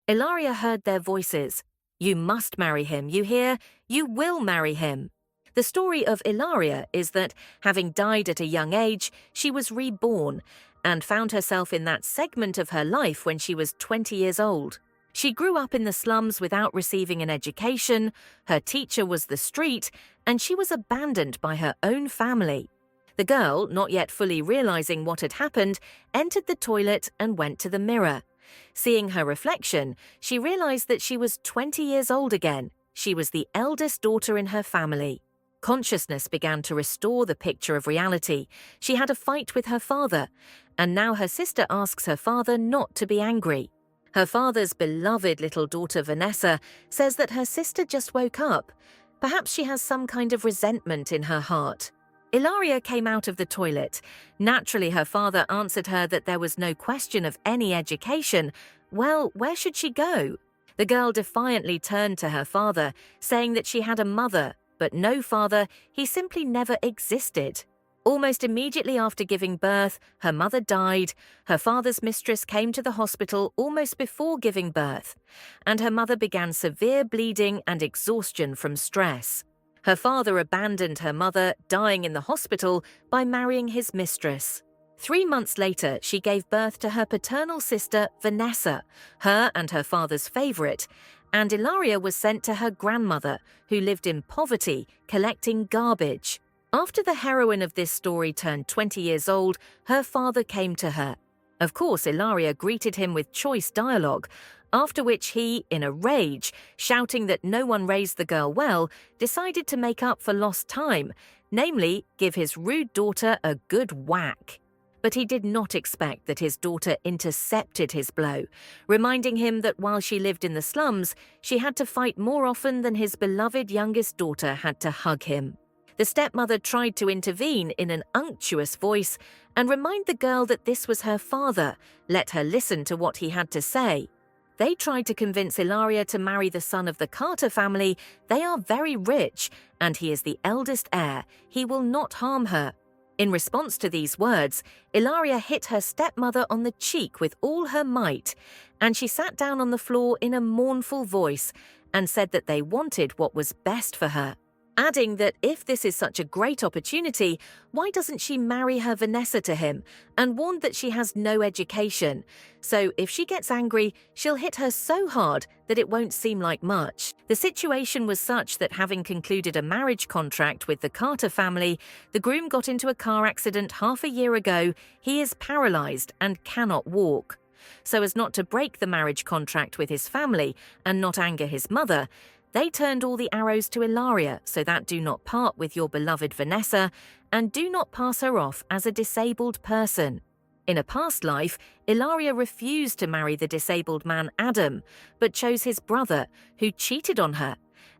Ilaria heard their voices. "You must marry him, you hear? You will marry him." The story of Ilaria is that, having died at a young age, she was reborn and found herself in that segment of her life when she was 20 years old. She grew up in the slums without receiving an education, her teacher was the street, and she was abandoned by her own family. The girl, not yet fully realizing what had happened, entered the toilet and went to the mirror. Seeing her reflection, she realized that she was 20 years old again. She was the eldest daughter in her family. Consciousness began to restore the picture of reality. She had a fight with her father, and now her sister asks her father not to be angry. Her father's beloved little daughter Vanessa says that her sister just woke up. Perhaps she has some kind of resentment in her heart. Ilaria came out of the toilet. Naturally, her father answered her that there was no question of any education. Well, where should she go? The girl defiantly turned to her father, saying that she had a mother, but no father, he simply never existed. Almost immediately after giving birth, her mother died, her father's mistress came to the hospital almost before giving birth, and her mother began severe bleeding and exhaustion from stress. Her father abandoned her mother, dying in the hospital, by marrying his mistress. 3 months later, she gave birth to her paternal sister, Vanessa, her and her father's favorite, and Ilaria was sent to her grandmother, who lived in poverty, collecting garbage. After the heroine of this story turned 20 years old, her father came to her. Of course, Ilaria greeted him with choice dialogue, after which he, in a rage, shouting that no one raised the girl well, decided to make up for lost time, namely, give his rude daughter a good whack. But he did not expect that his daughter intercepted his blow, reminding him that while she lived in the slums, she had to fight more often than his beloved youngest daughter had to hug him. The stepmother tried to intervene in an unctuous voice and remind the girl that this was her father, let her listen to what he had to say. They tried to convince Ilaria to marry the son of the Carter family. They are very rich, and he is the eldest heir. He will not harm her. In response to these words, Ilaria hit her stepmother on the cheek with all her might, and she sat down on the floor in a mournful voice and said that they wanted what was best for her, adding that if this is such a great opportunity, why doesn't she marry her Vanessa to him, and warned that she has no education, so if she gets angry, she'll hit her so hard that it won't seem like much. The situation was such that, having concluded a marriage contract with the Carter family, the groom got into a car accident half a year ago. He is paralyzed and cannot walk. So as not to break the marriage contract with his family and not anger his mother, they turned all the arrows to Ilaria, so that do not part with your beloved Vanessa, and do not pass her off as a disabled person. In a past life, Ilaria refused to marry the disabled man Adam, but chose his brother, who cheated on her,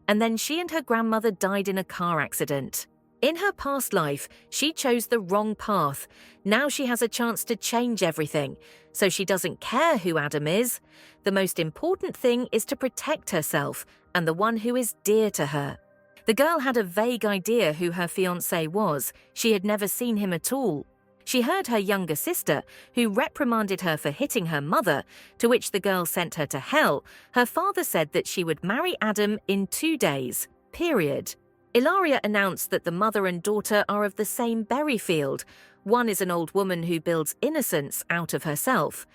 and then she and her grandmother died in a car accident. In her past life, she chose the wrong path. Now she has a chance to change everything, so she doesn't care who Adam is. The most important thing is to protect herself and the one who is dear to her. The girl had a vague idea who her fiancé was. She had never seen him at all. She heard her younger sister, who reprimanded her for hitting her mother, to which the girl sent her to hell. Her father said that she would marry Adam in 2 days, period. Ilaria announced that the mother and daughter are of the same berry field. One is an old woman who builds innocence out of herself.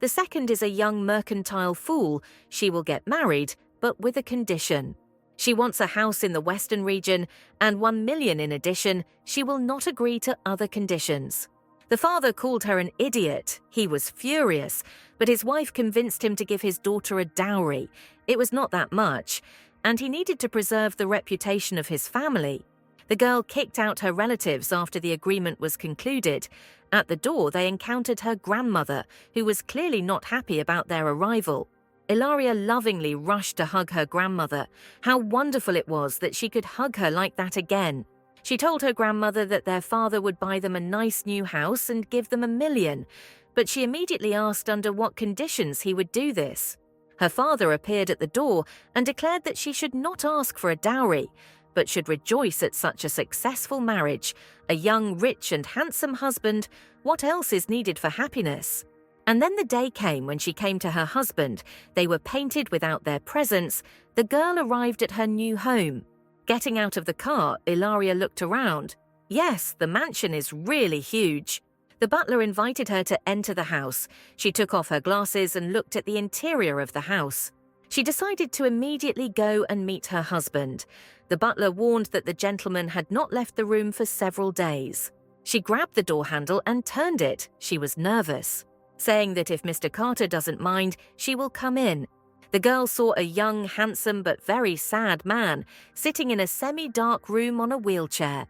The second is a young mercantile fool. She will get married, but with a condition. She wants a house in the Western region and 1 million in addition. She will not agree to other conditions. The father called her an idiot. He was furious, but his wife convinced him to give his daughter a dowry. It was not that much, and he needed to preserve the reputation of his family. The girl kicked out her relatives after the agreement was concluded. At the door, they encountered her grandmother, who was clearly not happy about their arrival. Ilaria lovingly rushed to hug her grandmother. How wonderful it was that she could hug her like that again. She told her grandmother that their father would buy them a nice new house and give them 1 million, but she immediately asked under what conditions he would do this. Her father appeared at the door and declared that she should not ask for a dowry, but should rejoice at such a successful marriage. A young, rich and handsome husband, what else is needed for happiness? And then the day came when she came to her husband. They were painted without their presents. The girl arrived at her new home. Getting out of the car, Ilaria looked around. Yes, the mansion is really huge. The butler invited her to enter the house. She took off her glasses and looked at the interior of the house. She decided to immediately go and meet her husband. The butler warned that the gentleman had not left the room for several days. She grabbed the door handle and turned it. She was nervous, saying that if Mr. Carter doesn't mind, she will come in. The girl saw a young, handsome but very sad man sitting in a semi-dark room on a wheelchair.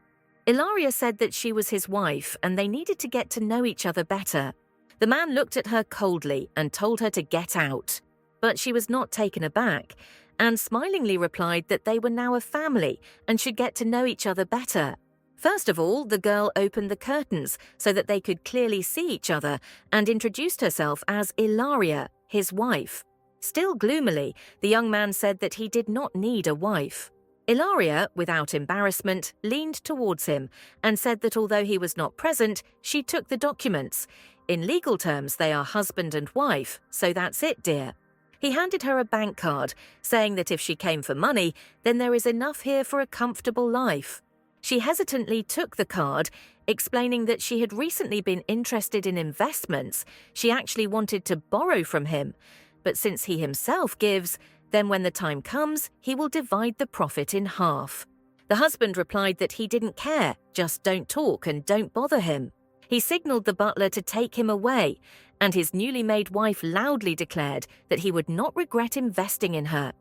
Ilaria said that she was his wife and they needed to get to know each other better. The man looked at her coldly and told her to get out. But she was not taken aback and smilingly replied that they were now a family and should get to know each other better. First of all, the girl opened the curtains so that they could clearly see each other and introduced herself as Ilaria, his wife. Still gloomily, the young man said that he did not need a wife. Ilaria, without embarrassment, leaned towards him and said that although he was not present, she took the documents. In legal terms, they are husband and wife, so that's it, dear. He handed her a bank card, saying that if she came for money, then there is enough here for a comfortable life. She hesitantly took the card, explaining that she had recently been interested in investments. She actually wanted to borrow from him. But since he himself gives, then when the time comes, he will divide the profit in half. The husband replied that he didn't care, just don't talk and don't bother him. He signaled the butler to take him away, and his newly made wife loudly declared that he would not regret investing in her.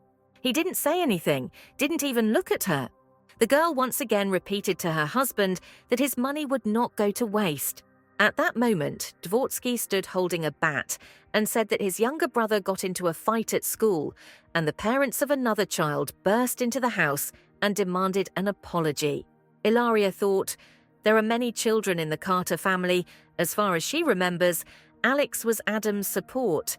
He didn't say anything, didn't even look at her. The girl once again repeated to her husband that his money would not go to waste. At that moment, Dvorsky stood holding a bat and said that his younger brother got into a fight at school, and the parents of another child burst into the house and demanded an apology. Ilaria thought, there are many children in the Carter family. As far as she remembers, Alex was Adam's support.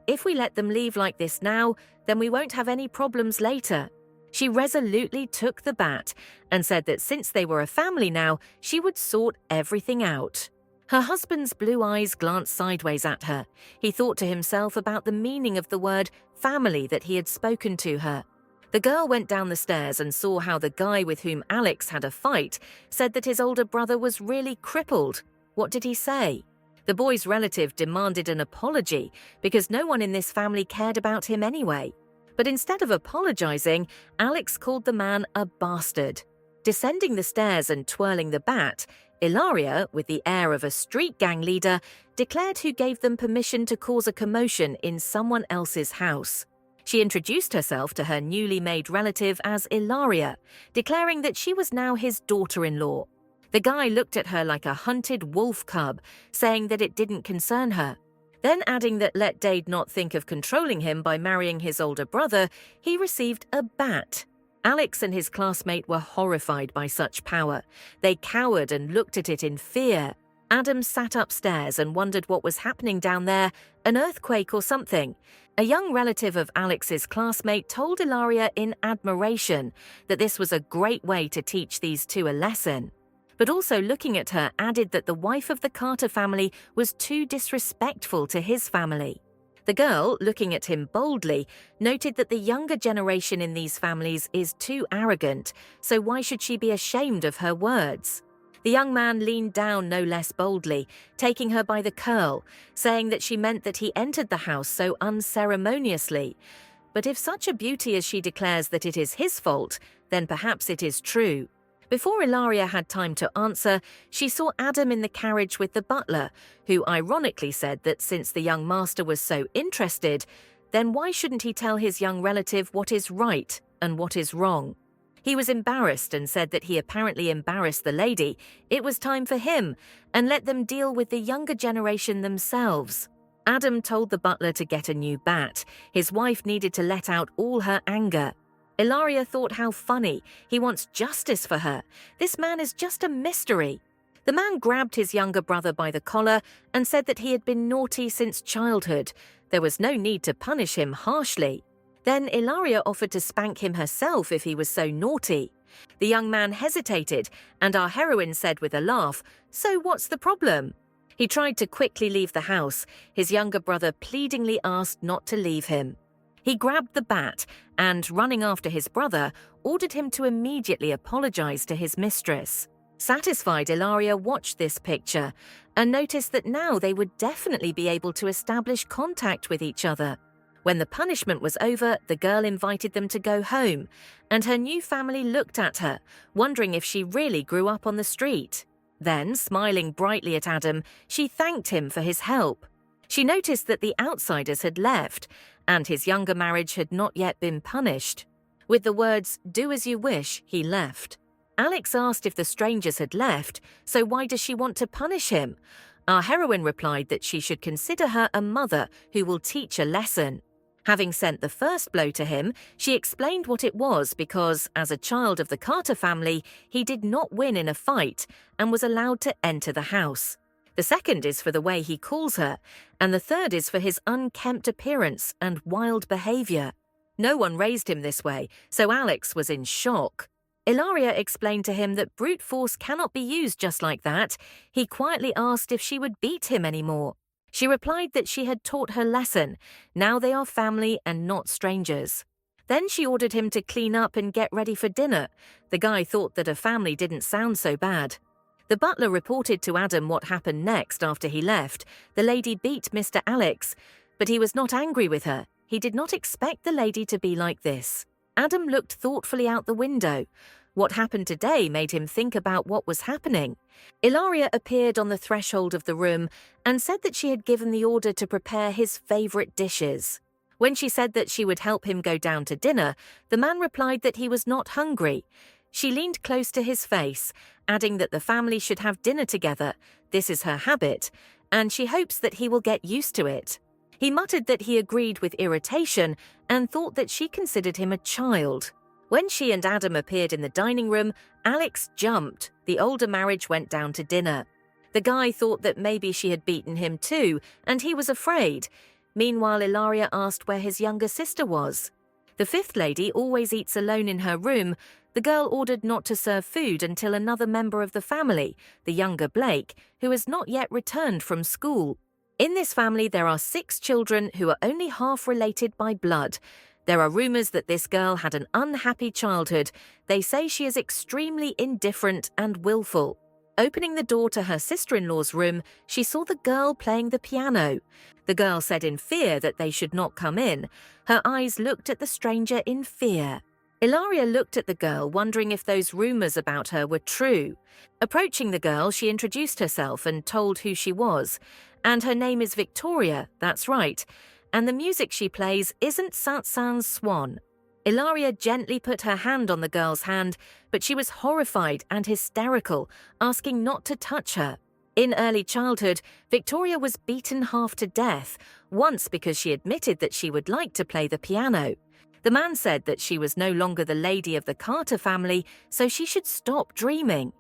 If we let them leave like this now, then we won't have any problems later. She resolutely took the bat and said that since they were a family now, she would sort everything out. Her husband's blue eyes glanced sideways at her. He thought to himself about the meaning of the word family that he had spoken to her. The girl went down the stairs and saw how the guy with whom Alex had a fight said that his older brother was really crippled. What did he say? The boy's relative demanded an apology because no one in this family cared about him anyway. But instead of apologizing, Alex called the man a bastard. Descending the stairs and twirling the bat, Ilaria, with the air of a street gang leader, declared who gave them permission to cause a commotion in someone else's house. She introduced herself to her newly made relative as Ilaria, declaring that she was now his daughter-in-law. The guy looked at her like a hunted wolf cub, saying that it didn't concern her. Then adding that let Dade not think of controlling him by marrying his older brother, he received a bat. Alex and his classmate were horrified by such power. They cowered and looked at it in fear. Adam sat upstairs and wondered what was happening down there, an earthquake or something. A young relative of Alex's classmate told Ilaria in admiration that this was a great way to teach these two a lesson. But also looking at her added that the wife of the Carter family was too disrespectful to his family. The girl, looking at him boldly, noted that the younger generation in these families is too arrogant, so why should she be ashamed of her words? The young man leaned down no less boldly, taking her by the curl, saying that she meant that he entered the house so unceremoniously. But if such a beauty as she declares that it is his fault, then perhaps it is true. Before Ilaria had time to answer, she saw Adam in the carriage with the butler, who ironically said that since the young master was so interested, then why shouldn't he tell his young relative what is right and what is wrong? He was embarrassed and said that he apparently embarrassed the lady. It was time for him, and let them deal with the younger generation themselves. Adam told the butler to get a new bat. His wife needed to let out all her anger. Ilaria thought how funny. He wants justice for her. This man is just a mystery. The man grabbed his younger brother by the collar and said that he had been naughty since childhood. There was no need to punish him harshly. Then Ilaria offered to spank him herself if he was so naughty. The young man hesitated, and our heroine said with a laugh, "So what's the problem?" He tried to quickly leave the house. His younger brother pleadingly asked not to leave him. He grabbed the bat and, running after his brother, ordered him to immediately apologize to his mistress. Satisfied, Ilaria watched this picture and noticed that now they would definitely be able to establish contact with each other. When the punishment was over, the girl invited them to go home, and her new family looked at her, wondering if she really grew up on the street. Then, smiling brightly at Adam, she thanked him for his help. She noticed that the outsiders had left, and his younger marriage had not yet been punished. With the words, "Do as you wish," he left. Alex asked if the strangers had left, so why does she want to punish him? Our heroine replied that she should consider her a mother who will teach a lesson. Having sent the first blow to him, she explained what it was because, as a child of the Carter family, he did not win in a fight and was allowed to enter the house. The second is for the way he calls her, and the third is for his unkempt appearance and wild behavior. No one raised him this way, so Alex was in shock. Ilaria explained to him that brute force cannot be used just like that. He quietly asked if she would beat him anymore. She replied that she had taught her lesson. Now they are family and not strangers. Then she ordered him to clean up and get ready for dinner. The guy thought that a family didn't sound so bad. The butler reported to Adam what happened next after he left. The lady beat Mr. Alex, but he was not angry with her. He did not expect the lady to be like this. Adam looked thoughtfully out the window. What happened today made him think about what was happening. Ilaria appeared on the threshold of the room and said that she had given the order to prepare his favorite dishes. When she said that she would help him go down to dinner, the man replied that he was not hungry. She leaned close to his face, adding that the family should have dinner together. This is her habit, and she hopes that he will get used to it. He muttered that he agreed with irritation and thought that she considered him a child. When she and Adam appeared in the dining room, Alex jumped. The older marriage went down to dinner. The guy thought that maybe she had beaten him too, and he was afraid. Meanwhile, Ilaria asked where his younger sister was. The fifth lady always eats alone in her room. The girl ordered not to serve food until another member of the family, the younger Blake, who has not yet returned from school. In this family, there are 6 children who are only half related by blood. There are rumors that this girl had an unhappy childhood. They say she is extremely indifferent and willful. Opening the door to her sister-in-law's room, she saw the girl playing the piano. The girl said in fear that they should not come in. Her eyes looked at the stranger in fear. Ilaria looked at the girl, wondering if those rumors about her were true. Approaching the girl, she introduced herself and told who she was. And her name is Victoria, that's right. And the music she plays isn't Satsan's Swan. Ilaria gently put her hand on the girl's hand, but she was horrified and hysterical, asking not to touch her. In early childhood, Victoria was beaten half to death, once because she admitted that she would like to play the piano. The man said that she was no longer the lady of the Carter family, so she should stop dreaming.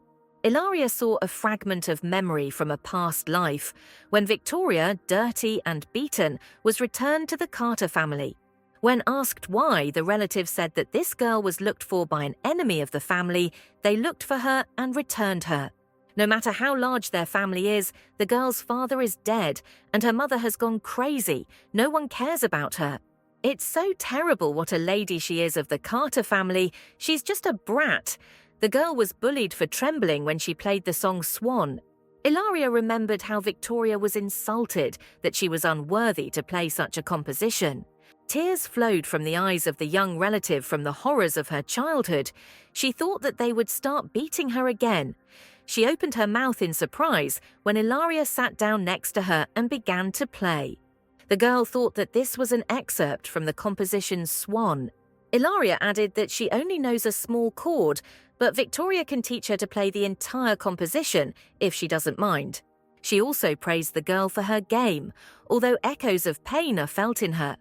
Ilaria saw a fragment of memory from a past life, when Victoria, dirty and beaten, was returned to the Carter family. When asked why, the relative said that this girl was looked for by an enemy of the family. They looked for her and returned her. No matter how large their family is, the girl's father is dead, and her mother has gone crazy. No one cares about her. It's so terrible what a lady she is of the Carter family. She's just a brat. The girl was bullied for trembling when she played the song Swan. Ilaria remembered how Victoria was insulted that she was unworthy to play such a composition. Tears flowed from the eyes of the young relative from the horrors of her childhood. She thought that they would start beating her again. She opened her mouth in surprise when Ilaria sat down next to her and began to play. The girl thought that this was an excerpt from the composition Swan. Ilaria added that she only knows a small chord, but Victoria can teach her to play the entire composition if she doesn't mind. She also praised the girl for her game, although echoes of pain are felt in her.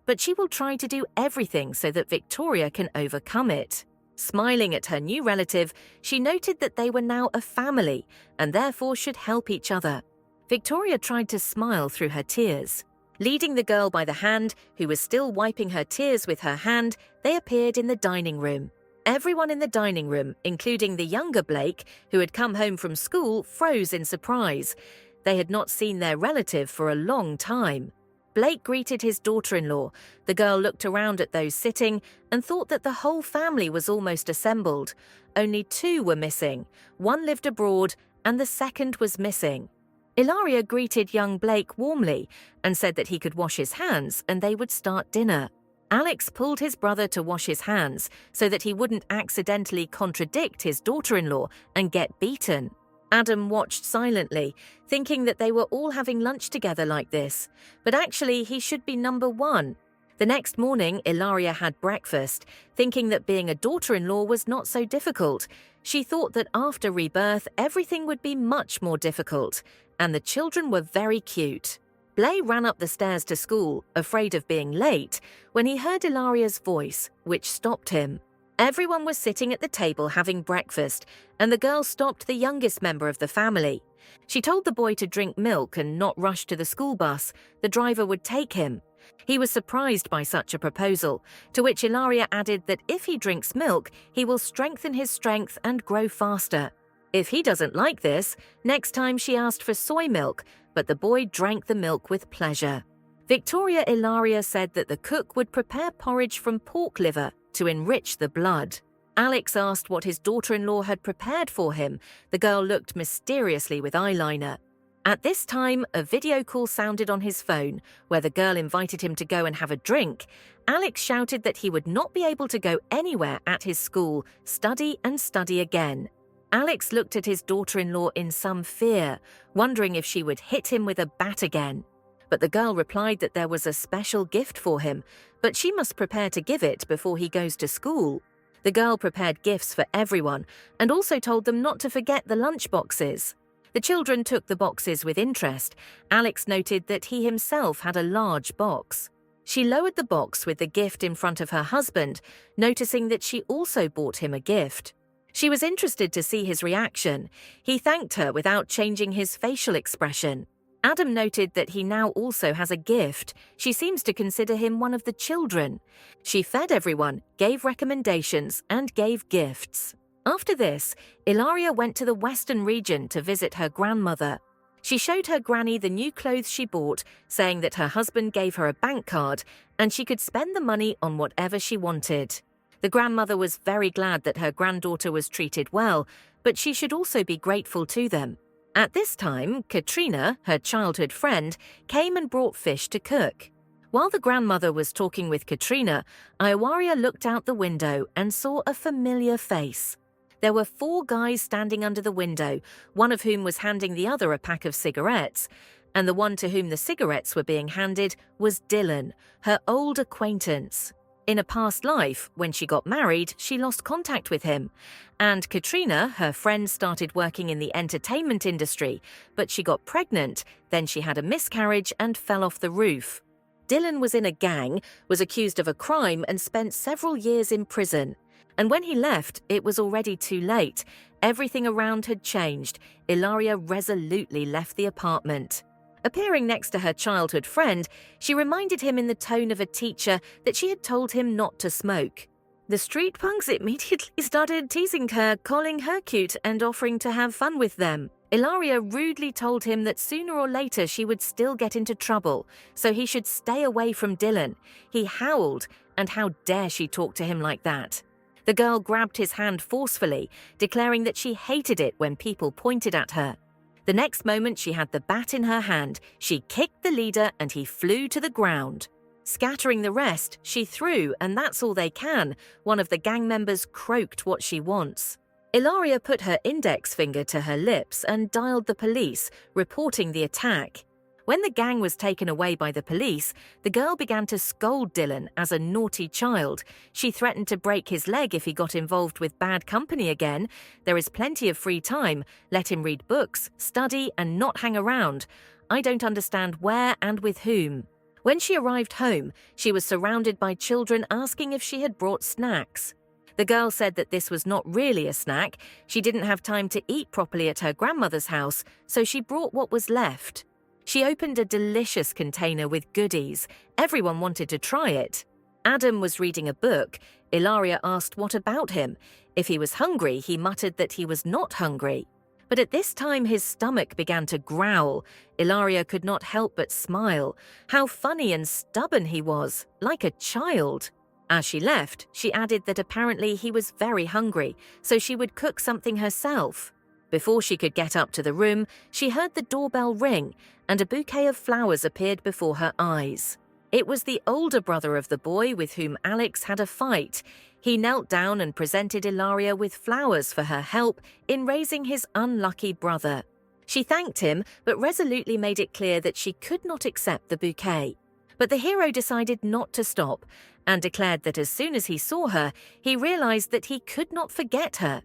But she will try to do everything so that Victoria can overcome it. Smiling at her new relative, she noted that they were now a family and therefore should help each other. Victoria tried to smile through her tears. Leading the girl by the hand, who was still wiping her tears with her hand, they appeared in the dining room. Everyone in the dining room, including the younger Blake, who had come home from school, froze in surprise. They had not seen their relative for a long time. Blake greeted his daughter-in-law. The girl looked around at those sitting and thought that the whole family was almost assembled. Only 2 were missing. One lived abroad and the second was missing. Ilaria greeted young Blake warmly and said that he could wash his hands and they would start dinner. Alex pulled his brother to wash his hands so that he wouldn't accidentally contradict his daughter-in-law and get beaten. Adam watched silently, thinking that they were all having lunch together like this, but actually he should be number 1. The next morning, Ilaria had breakfast, thinking that being a daughter-in-law was not so difficult. She thought that after rebirth, everything would be much more difficult, and the children were very cute. Blay ran up the stairs to school, afraid of being late, when he heard Ilaria's voice, which stopped him. Everyone was sitting at the table having breakfast, and the girl stopped the youngest member of the family. She told the boy to drink milk and not rush to the school bus. The driver would take him. He was surprised by such a proposal, to which Ilaria added that if he drinks milk, he will strengthen his strength and grow faster. If he doesn't like this, next time she asked for soy milk, but the boy drank the milk with pleasure. Victoria Ilaria said that the cook would prepare porridge from pork liver to enrich the blood. Alex asked what his daughter-in-law had prepared for him. The girl looked mysteriously with eyeliner. At this time, a video call sounded on his phone, where the girl invited him to go and have a drink. Alex shouted that he would not be able to go anywhere at his school, study and study again. Alex looked at his daughter-in-law in some fear, wondering if she would hit him with a bat again. But the girl replied that there was a special gift for him, but she must prepare to give it before he goes to school. The girl prepared gifts for everyone and also told them not to forget the lunch boxes. The children took the boxes with interest. Alex noted that he himself had a large box. She lowered the box with the gift in front of her husband, noticing that she also bought him a gift. She was interested to see his reaction. He thanked her without changing his facial expression. Adam noted that he now also has a gift. She seems to consider him one of the children. She fed everyone, gave recommendations, and gave gifts. After this, Ilaria went to the Western region to visit her grandmother. She showed her granny the new clothes she bought, saying that her husband gave her a bank card and she could spend the money on whatever she wanted. The grandmother was very glad that her granddaughter was treated well, but she should also be grateful to them. At this time, Katrina, her childhood friend, came and brought fish to cook. While the grandmother was talking with Katrina, Ayawaria looked out the window and saw a familiar face. There were 4 guys standing under the window, one of whom was handing the other a pack of cigarettes, and the one to whom the cigarettes were being handed was Dylan, her old acquaintance. In a past life, when she got married, she lost contact with him. And Katrina, her friend, started working in the entertainment industry, but she got pregnant, then she had a miscarriage and fell off the roof. Dylan was in a gang, was accused of a crime and spent several years in prison. And when he left, it was already too late. Everything around had changed. Ilaria resolutely left the apartment. Appearing next to her childhood friend, she reminded him in the tone of a teacher that she had told him not to smoke. The street punks immediately started teasing her, calling her cute and offering to have fun with them. Ilaria rudely told him that sooner or later she would still get into trouble, so he should stay away from Dylan. He howled, and how dare she talk to him like that? The girl grabbed his hand forcefully, declaring that she hated it when people pointed at her. The next moment she had the bat in her hand, she kicked the leader and he flew to the ground. Scattering the rest, she threw, and that's all they can. One of the gang members croaked what she wants. Ilaria put her index finger to her lips and dialed the police, reporting the attack. When the gang was taken away by the police, the girl began to scold Dylan as a naughty child. She threatened to break his leg if he got involved with bad company again. There is plenty of free time. Let him read books, study, and not hang around. I don't understand where and with whom. When she arrived home, she was surrounded by children asking if she had brought snacks. The girl said that this was not really a snack. She didn't have time to eat properly at her grandmother's house, so she brought what was left. She opened a delicious container with goodies. Everyone wanted to try it. Adam was reading a book. Ilaria asked what about him. If he was hungry, he muttered that he was not hungry. But at this time his stomach began to growl. Ilaria could not help but smile. How funny and stubborn he was, like a child. As she left, she added that apparently he was very hungry, so she would cook something herself. Before she could get up to the room, she heard the doorbell ring, and a bouquet of flowers appeared before her eyes. It was the older brother of the boy with whom Alex had a fight. He knelt down and presented Ilaria with flowers for her help in raising his unlucky brother. She thanked him, but resolutely made it clear that she could not accept the bouquet. But the hero decided not to stop, and declared that as soon as he saw her, he realized that he could not forget her.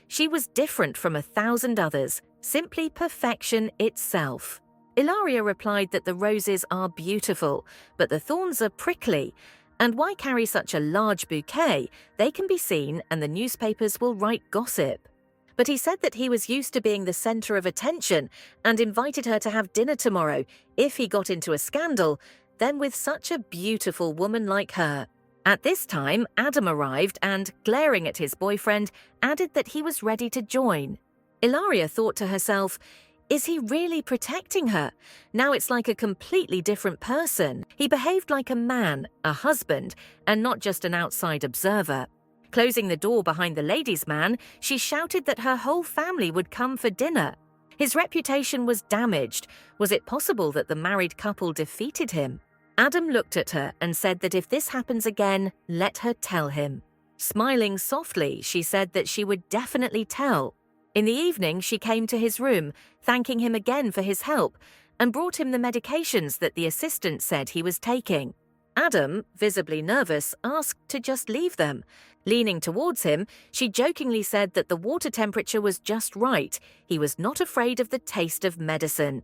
She was different from 1,000 others, simply perfection itself. Ilaria replied that the roses are beautiful, but the thorns are prickly. And why carry such a large bouquet? They can be seen and the newspapers will write gossip. But he said that he was used to being the center of attention and invited her to have dinner tomorrow if he got into a scandal, then with such a beautiful woman like her. At this time, Adam arrived and, glaring at his boyfriend, added that he was ready to join. Ilaria thought to herself, is he really protecting her? Now it's like a completely different person. He behaved like a man, a husband, and not just an outside observer. Closing the door behind the ladies' man, she shouted that her whole family would come for dinner. His reputation was damaged. Was it possible that the married couple defeated him? Adam looked at her and said that if this happens again, let her tell him. Smiling softly, she said that she would definitely tell. In the evening, she came to his room, thanking him again for his help, and brought him the medications that the assistant said he was taking. Adam, visibly nervous, asked to just leave them. Leaning towards him, she jokingly said that the water temperature was just right. He was not afraid of the taste of medicine.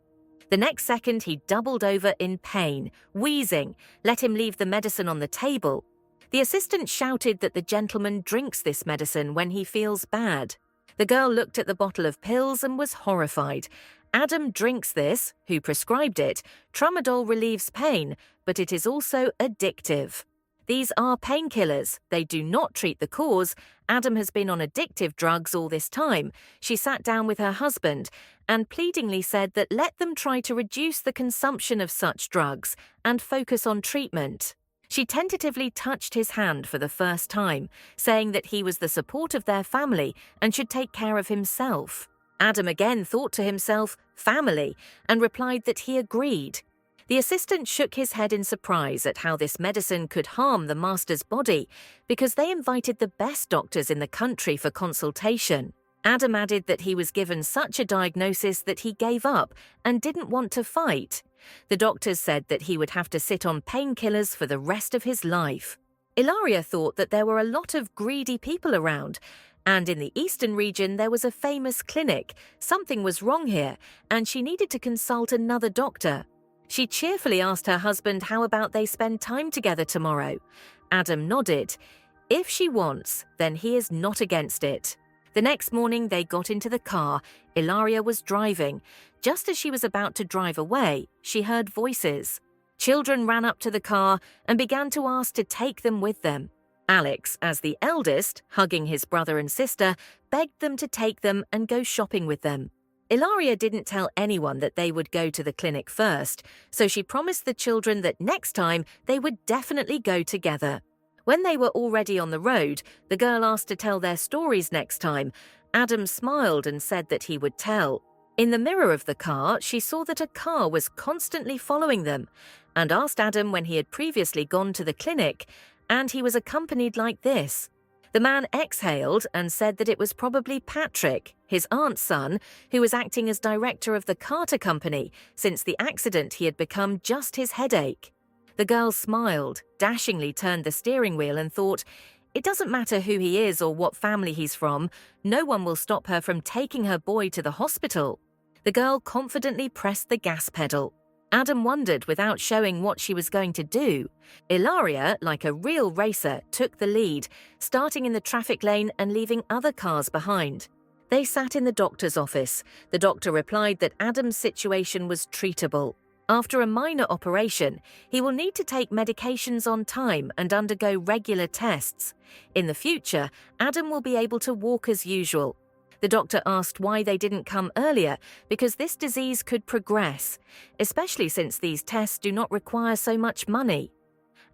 The next second, he doubled over in pain, wheezing. Let him leave the medicine on the table. The assistant shouted that the gentleman drinks this medicine when he feels bad. The girl looked at the bottle of pills and was horrified. Adam drinks this, who prescribed it. Tramadol relieves pain, but it is also addictive. These are painkillers. They do not treat the cause. Adam has been on addictive drugs all this time. She sat down with her husband and pleadingly said that let them try to reduce the consumption of such drugs and focus on treatment. She tentatively touched his hand for the first time, saying that he was the support of their family and should take care of himself. Adam again thought to himself, family, and replied that he agreed. The assistant shook his head in surprise at how this medicine could harm the master's body because they invited the best doctors in the country for consultation. Adam added that he was given such a diagnosis that he gave up and didn't want to fight. The doctors said that he would have to sit on painkillers for the rest of his life. Ilaria thought that there were a lot of greedy people around, and in the eastern region there was a famous clinic. Something was wrong here, and she needed to consult another doctor. She cheerfully asked her husband how about they spend time together tomorrow. Adam nodded. If she wants, then he is not against it. The next morning they got into the car. Ilaria was driving. Just as she was about to drive away, she heard voices. Children ran up to the car and began to ask to take them with them. Alex, as the eldest, hugging his brother and sister, begged them to take them and go shopping with them. Ilaria didn't tell anyone that they would go to the clinic first, so she promised the children that next time they would definitely go together. When they were already on the road, the girl asked to tell their stories next time. Adam smiled and said that he would tell. In the mirror of the car, she saw that a car was constantly following them and asked Adam when he had previously gone to the clinic, and he was accompanied like this. The man exhaled and said that it was probably Patrick, his aunt's son, who was acting as director of the Carter Company. Since the accident, he had become just his headache. The girl smiled, dashingly turned the steering wheel and thought, it doesn't matter who he is or what family he's from, no one will stop her from taking her boy to the hospital. The girl confidently pressed the gas pedal. Adam wondered without showing what she was going to do. Ilaria, like a real racer, took the lead, starting in the traffic lane and leaving other cars behind. They sat in the doctor's office. The doctor replied that Adam's situation was treatable. After a minor operation, he will need to take medications on time and undergo regular tests. In the future, Adam will be able to walk as usual. The doctor asked why they didn't come earlier because this disease could progress, especially since these tests do not require so much money.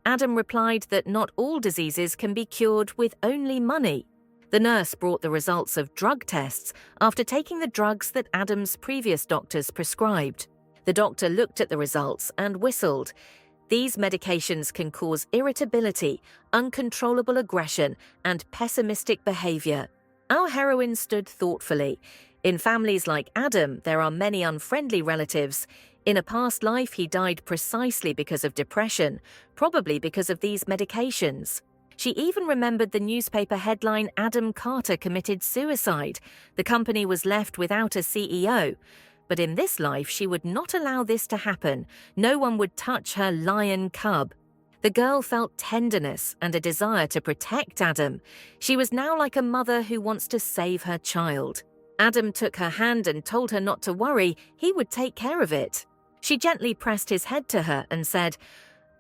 Adam replied that not all diseases can be cured with only money. The nurse brought the results of drug tests after taking the drugs that Adam's previous doctors prescribed. The doctor looked at the results and whistled. These medications can cause irritability, uncontrollable aggression, and pessimistic behavior. Our heroine stood thoughtfully. In families like Adam, there are many unfriendly relatives. In a past life, he died precisely because of depression, probably because of these medications. She even remembered the newspaper headline, "Adam Carter committed suicide. The company was left without a CEO." But in this life, she would not allow this to happen. No one would touch her lion cub. The girl felt tenderness and a desire to protect Adam. She was now like a mother who wants to save her child. Adam took her hand and told her not to worry, he would take care of it. She gently pressed his head to her and said,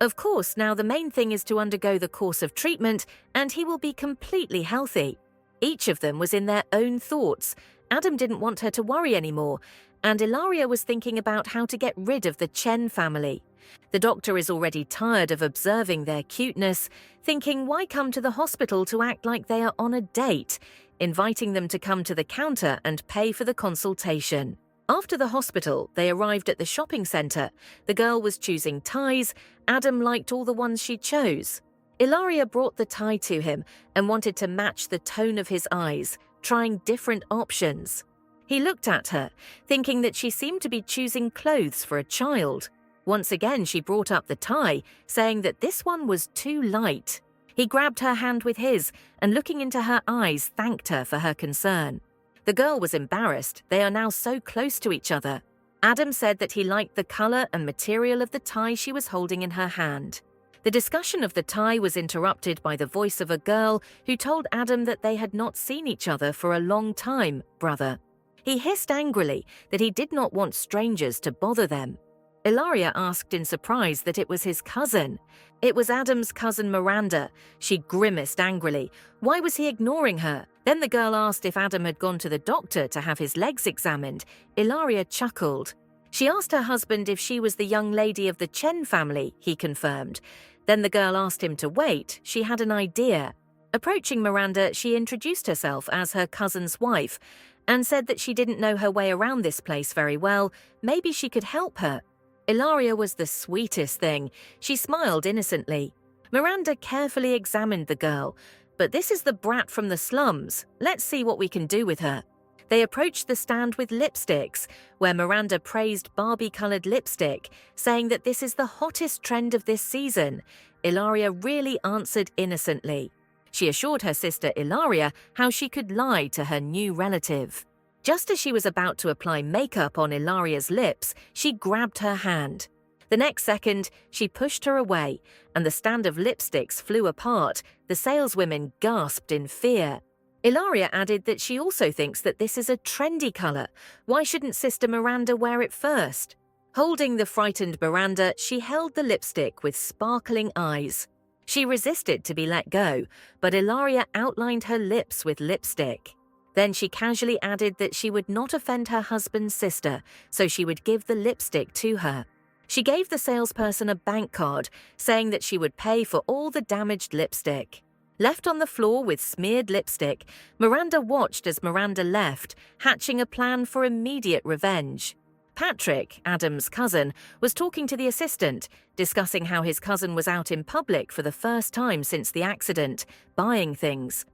"Of course, now the main thing is to undergo the course of treatment, and he will be completely healthy." Each of them was in their own thoughts. Adam didn't want her to worry anymore, and Ilaria was thinking about how to get rid of the Chen family. The doctor is already tired of observing their cuteness, thinking why come to the hospital to act like they are on a date, inviting them to come to the counter and pay for the consultation. After the hospital, they arrived at the shopping centre. The girl was choosing ties. Adam liked all the ones she chose. Ilaria brought the tie to him and wanted to match the tone of his eyes, trying different options. He looked at her, thinking that she seemed to be choosing clothes for a child. Once again, she brought up the tie, saying that this one was too light. He grabbed her hand with his and, looking into her eyes, thanked her for her concern. The girl was embarrassed. They are now so close to each other. Adam said that he liked the color and material of the tie she was holding in her hand. The discussion of the tie was interrupted by the voice of a girl who told Adam that they had not seen each other for a long time, brother. He hissed angrily that he did not want strangers to bother them. Ilaria asked in surprise that it was his cousin. It was Adam's cousin Miranda. She grimaced angrily. Why was he ignoring her? Then the girl asked if Adam had gone to the doctor to have his legs examined. Ilaria chuckled. She asked her husband if she was the young lady of the Chen family, he confirmed. Then the girl asked him to wait. She had an idea. Approaching Miranda, she introduced herself as her cousin's wife and said that she didn't know her way around this place very well. Maybe she could help her. Ilaria was the sweetest thing. She smiled innocently. Miranda carefully examined the girl. But this is the brat from the slums. Let's see what we can do with her. They approached the stand with lipsticks, where Miranda praised Barbie-colored lipstick, saying that this is the hottest trend of this season. Ilaria really answered innocently. She assured her sister Ilaria how she could lie to her new relative. Just as she was about to apply makeup on Ilaria's lips, she grabbed her hand. The next second, she pushed her away, and the stand of lipsticks flew apart. The saleswomen gasped in fear. Ilaria added that she also thinks that this is a trendy color. Why shouldn't Sister Miranda wear it first? Holding the frightened Miranda, she held the lipstick with sparkling eyes. She resisted to be let go, but Ilaria outlined her lips with lipstick. Then she casually added that she would not offend her husband's sister, so she would give the lipstick to her. She gave the salesperson a bank card, saying that she would pay for all the damaged lipstick. Left on the floor with smeared lipstick, Miranda watched as Miranda left, hatching a plan for immediate revenge. Patrick, Adam's cousin, was talking to the assistant, discussing how his cousin was out in public for the first time since the accident, buying things.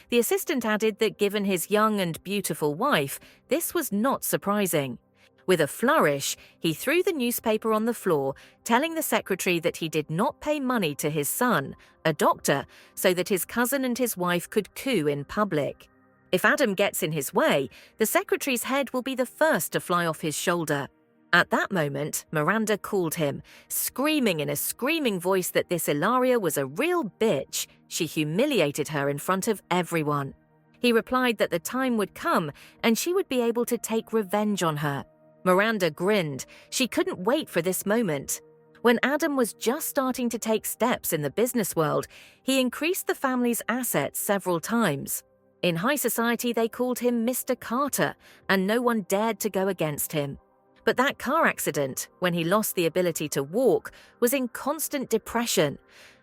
The assistant added that given his young and beautiful wife, this was not surprising. With a flourish, he threw the newspaper on the floor, telling the secretary that he did not pay money to his son, a doctor, so that his cousin and his wife could coo in public. If Adam gets in his way, the secretary's head will be the first to fly off his shoulder. At that moment, Miranda called him, screaming in a screaming voice that this Ilaria was a real bitch. She humiliated her in front of everyone. He replied that the time would come and she would be able to take revenge on her. Miranda grinned. She couldn't wait for this moment. When Adam was just starting to take steps in the business world, he increased the family's assets several times. In high society, they called him Mr. Carter, and no one dared to go against him. But that car accident, when he lost the ability to walk, was in constant depression.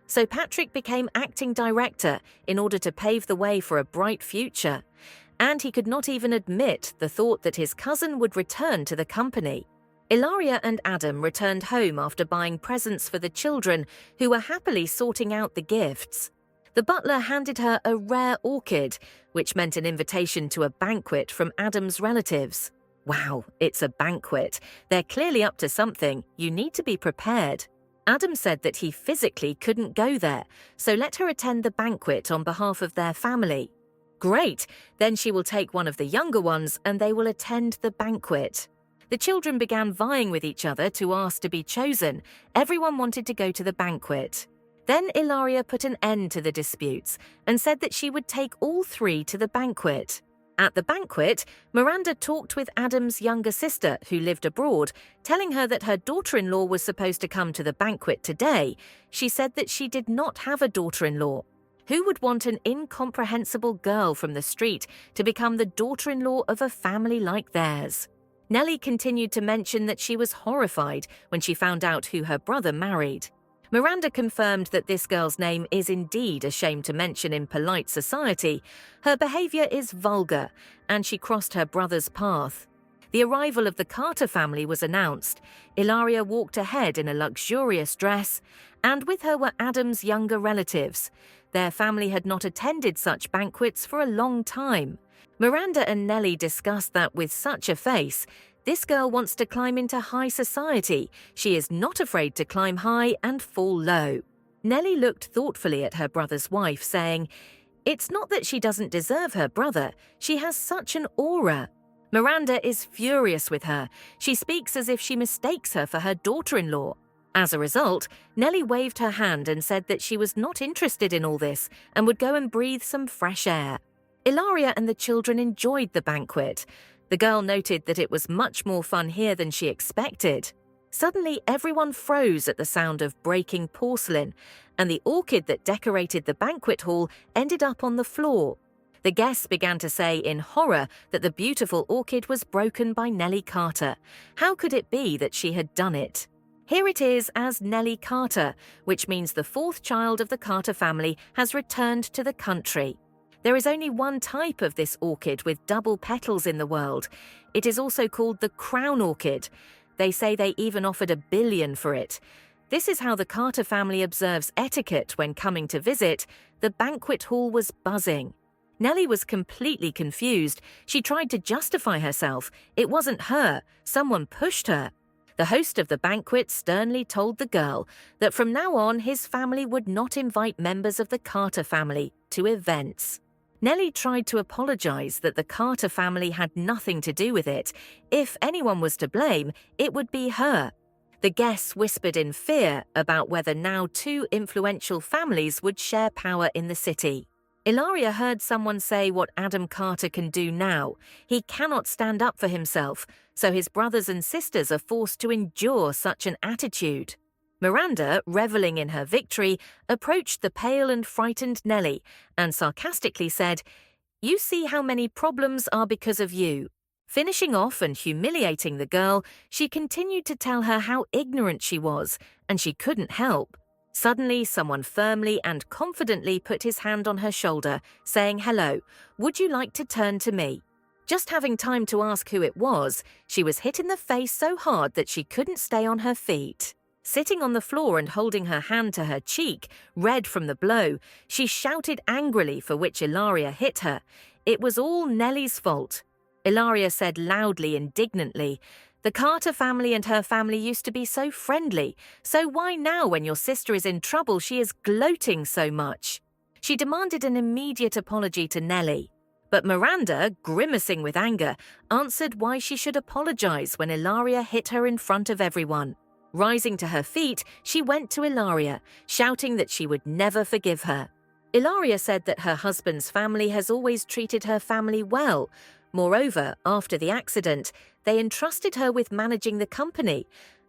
So Patrick became acting director in order to pave the way for a bright future. And he could not even admit the thought that his cousin would return to the company. Ilaria and Adam returned home after buying presents for the children, who were happily sorting out the gifts. The butler handed her a rare orchid, which meant an invitation to a banquet from Adam's relatives. Wow, it's a banquet. They're clearly up to something. You need to be prepared. Adam said that he physically couldn't go there, so let her attend the banquet on behalf of their family. Great, then she will take one of the younger ones and they will attend the banquet. The children began vying with each other to ask to be chosen. Everyone wanted to go to the banquet. Then Ilaria put an end to the disputes and said that she would take all three to the banquet. At the banquet, Miranda talked with Adam's younger sister, who lived abroad, telling her that her daughter-in-law was supposed to come to the banquet today. She said that she did not have a daughter-in-law. Who would want an incomprehensible girl from the street to become the daughter-in-law of a family like theirs? Nellie continued to mention that she was horrified when she found out who her brother married. Miranda confirmed that this girl's name is indeed a shame to mention in polite society. Her behavior is vulgar, and she crossed her brother's path. The arrival of the Carter family was announced. Ilaria walked ahead in a luxurious dress, and with her were Adam's younger relatives. Their family had not attended such banquets for a long time. Miranda and Nellie discussed that with such a face, this girl wants to climb into high society. She is not afraid to climb high and fall low. Nellie looked thoughtfully at her brother's wife, saying, "It's not that she doesn't deserve her brother. She has such an aura." Miranda is furious with her. She speaks as if she mistakes her for her daughter-in-law. As a result, Nellie waved her hand and said that she was not interested in all this and would go and breathe some fresh air. Ilaria and the children enjoyed the banquet. The girl noted that it was much more fun here than she expected. Suddenly, everyone froze at the sound of breaking porcelain, and the orchid that decorated the banquet hall ended up on the floor. The guests began to say in horror that the beautiful orchid was broken by Nellie Carter. How could it be that she had done it? Here it is as Nellie Carter, which means the fourth child of the Carter family has returned to the country. There is only one type of this orchid with double petals in the world. It is also called the crown orchid. They say they even offered $1 billion for it. This is how the Carter family observes etiquette when coming to visit. The banquet hall was buzzing. Nellie was completely confused. She tried to justify herself. It wasn't her. Someone pushed her. The host of the banquet sternly told the girl that from now on his family would not invite members of the Carter family to events. Nellie tried to apologize that the Carter family had nothing to do with it. If anyone was to blame, it would be her. The guests whispered in fear about whether now two influential families would share power in the city. Ilaria heard someone say what Adam Carter can do now. He cannot stand up for himself, so his brothers and sisters are forced to endure such an attitude. Miranda, reveling in her victory, approached the pale and frightened Nellie and sarcastically said, "You see how many problems are because of you." Finishing off and humiliating the girl, she continued to tell her how ignorant she was, and she couldn't help. Suddenly, someone firmly and confidently put his hand on her shoulder, saying, "Hello, would you like to turn to me?" Just having time to ask who it was, she was hit in the face so hard that she couldn't stay on her feet. Sitting on the floor and holding her hand to her cheek, red from the blow, she shouted angrily, for which Ilaria hit her. It was all Nellie's fault. Ilaria said loudly, indignantly, "The Carter family and her family used to be so friendly, so why now when your sister is in trouble she is gloating so much?" She demanded an immediate apology to Nellie. But Miranda, grimacing with anger, answered why she should apologize when Ilaria hit her in front of everyone. Rising to her feet, she went to Ilaria, shouting that she would never forgive her. Ilaria said that her husband's family has always treated her family well. Moreover, after the accident, they entrusted her with managing the company.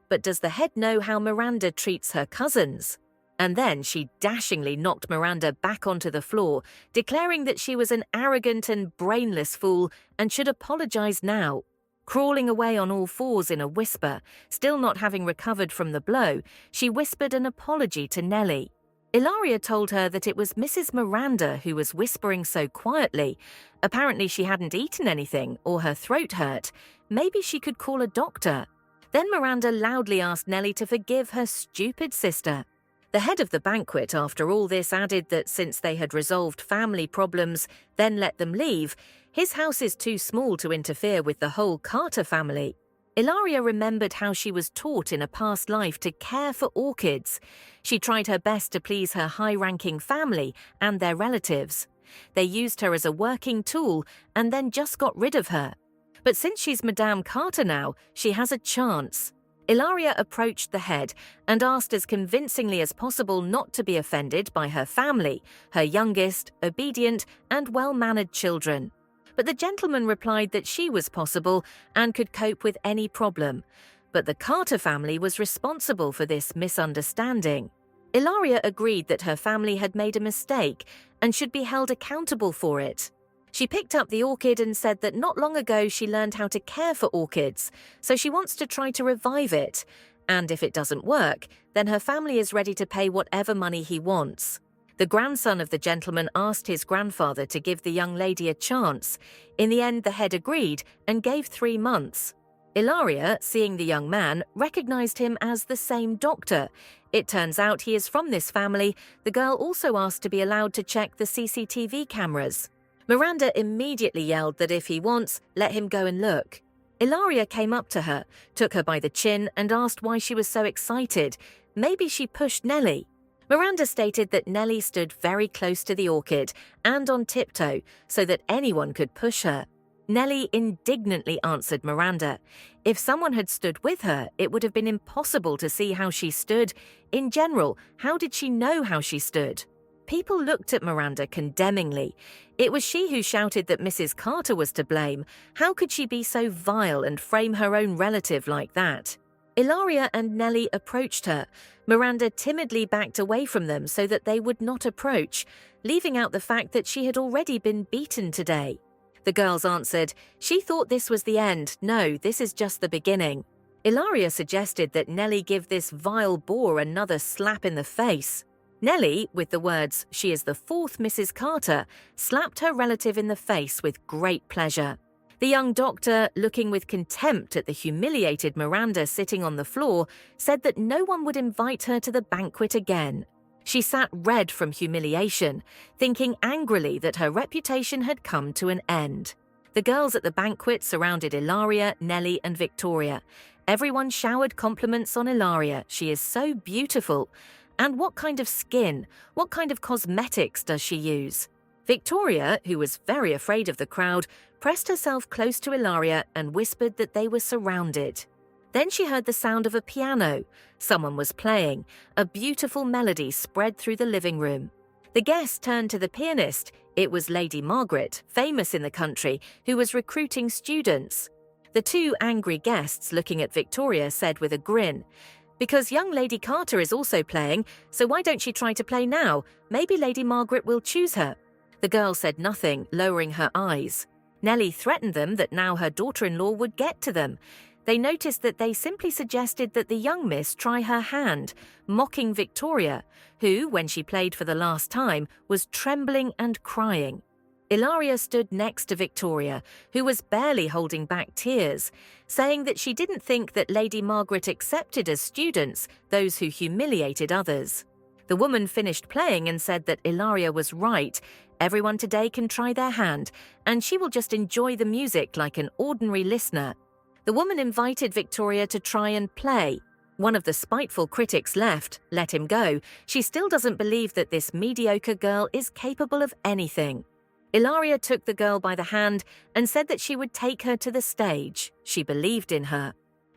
But does the head know how Miranda treats her cousins? And then she dashingly knocked Miranda back onto the floor, declaring that she was an arrogant and brainless fool and should apologize now. Crawling away on all fours in a whisper, still not having recovered from the blow, she whispered an apology to Nellie. Ilaria told her that it was Mrs. Miranda who was whispering so quietly. Apparently she hadn't eaten anything or her throat hurt. Maybe she could call a doctor. Then Miranda loudly asked Nellie to forgive her stupid sister. The head of the banquet, after all this, added that since they had resolved family problems, then let them leave, his house is too small to interfere with the whole Carter family. Ilaria remembered how she was taught in a past life to care for orchids. She tried her best to please her high-ranking family and their relatives. They used her as a working tool and then just got rid of her. But since she's Madame Carter now, she has a chance. Ilaria approached the head and asked as convincingly as possible not to be offended by her family, her youngest, obedient, and well-mannered children. But the gentleman replied that she was possible and could cope with any problem. But the Carter family was responsible for this misunderstanding. Ilaria agreed that her family had made a mistake and should be held accountable for it. She picked up the orchid and said that not long ago she learned how to care for orchids, so she wants to try to revive it. And if it doesn't work, then her family is ready to pay whatever money he wants. The grandson of the gentleman asked his grandfather to give the young lady a chance. In the end, the head agreed and gave 3 months. Ilaria, seeing the young man, recognized him as the same doctor. It turns out he is from this family. The girl also asked to be allowed to check the CCTV cameras. Miranda immediately yelled that if he wants, let him go and look. Ilaria came up to her, took her by the chin and asked why she was so excited. Maybe she pushed Nellie. Miranda stated that Nellie stood very close to the orchid and on tiptoe so that anyone could push her. Nellie indignantly answered Miranda. If someone had stood with her, it would have been impossible to see how she stood. In general, how did she know how she stood? People looked at Miranda condemningly. It was she who shouted that Mrs. Carter was to blame. How could she be so vile and frame her own relative like that? Ilaria and Nellie approached her. Miranda timidly backed away from them so that they would not approach, leaving out the fact that she had already been beaten today. The girls answered, she thought this was the end. No, this is just the beginning. Ilaria suggested that Nellie give this vile boor another slap in the face. Nellie, with the words, she is the 4th Mrs. Carter, slapped her relative in the face with great pleasure. The young doctor, looking with contempt at the humiliated Miranda sitting on the floor, said that no one would invite her to the banquet again. She sat red from humiliation, thinking angrily that her reputation had come to an end. The girls at the banquet surrounded Ilaria, Nellie, and Victoria. Everyone showered compliments on Ilaria. She is so beautiful. And what kind of skin, what kind of cosmetics does she use? Victoria, who was very afraid of the crowd, pressed herself close to Ilaria and whispered that they were surrounded. Then she heard the sound of a piano. Someone was playing. A beautiful melody spread through the living room. The guests turned to the pianist. It was Lady Margaret, famous in the country, who was recruiting students. The 2 angry guests looking at Victoria said with a grin, "Because young Lady Carter is also playing, so why don't she try to play now? Maybe Lady Margaret will choose her." The girl said nothing, lowering her eyes. Nellie threatened them that now her daughter-in-law would get to them. They noticed that they simply suggested that the young miss try her hand, mocking Victoria, who, when she played for the last time, was trembling and crying. Ilaria stood next to Victoria, who was barely holding back tears, saying that she didn't think that Lady Margaret accepted as students those who humiliated others. The woman finished playing and said that Ilaria was right. Everyone today can try their hand, and she will just enjoy the music like an ordinary listener. The woman invited Victoria to try and play. One of the spiteful critics left, let him go. She still doesn't believe that this mediocre girl is capable of anything. Ilaria took the girl by the hand and said that she would take her to the stage. She believed in her.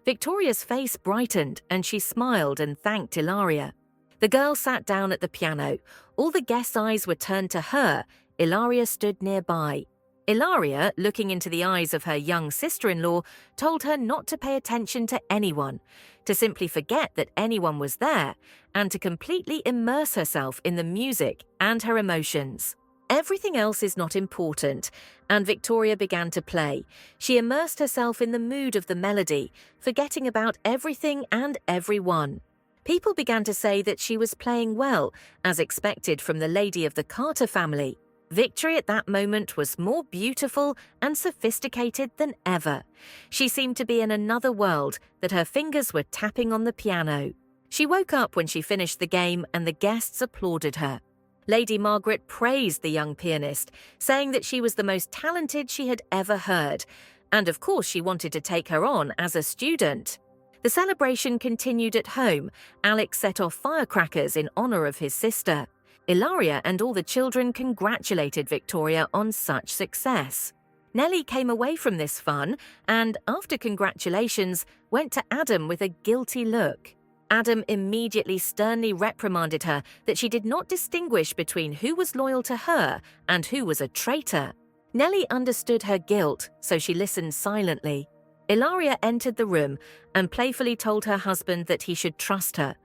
Victoria's face brightened and she smiled and thanked Ilaria. The girl sat down at the piano. All the guests' eyes were turned to her. Ilaria stood nearby. Ilaria, looking into the eyes of her young sister-in-law, told her not to pay attention to anyone. to simply forget that anyone was there, and to completely immerse herself in the music and her emotions. Everything else is not important, and Victoria began to play. She immersed herself in the mood of the melody, forgetting about everything and everyone. People began to say that she was playing well, as expected from the lady of the Carter family. Victory at that moment was more beautiful and sophisticated than ever. She seemed to be in another world, that her fingers were tapping on the piano. She woke up when she finished the game and the guests applauded her. Lady Margaret praised the young pianist, saying that she was the most talented she had ever heard, and of course she wanted to take her on as a student. The celebration continued at home. Alex set off firecrackers in honor of his sister. Ilaria and all the children congratulated Victoria on such success. Nellie came away from this fun and, after congratulations, went to Adam with a guilty look. Adam immediately sternly reprimanded her that she did not distinguish between who was loyal to her and who was a traitor. Nellie understood her guilt, so she listened silently. Ilaria entered the room and playfully told her husband that he should trust her.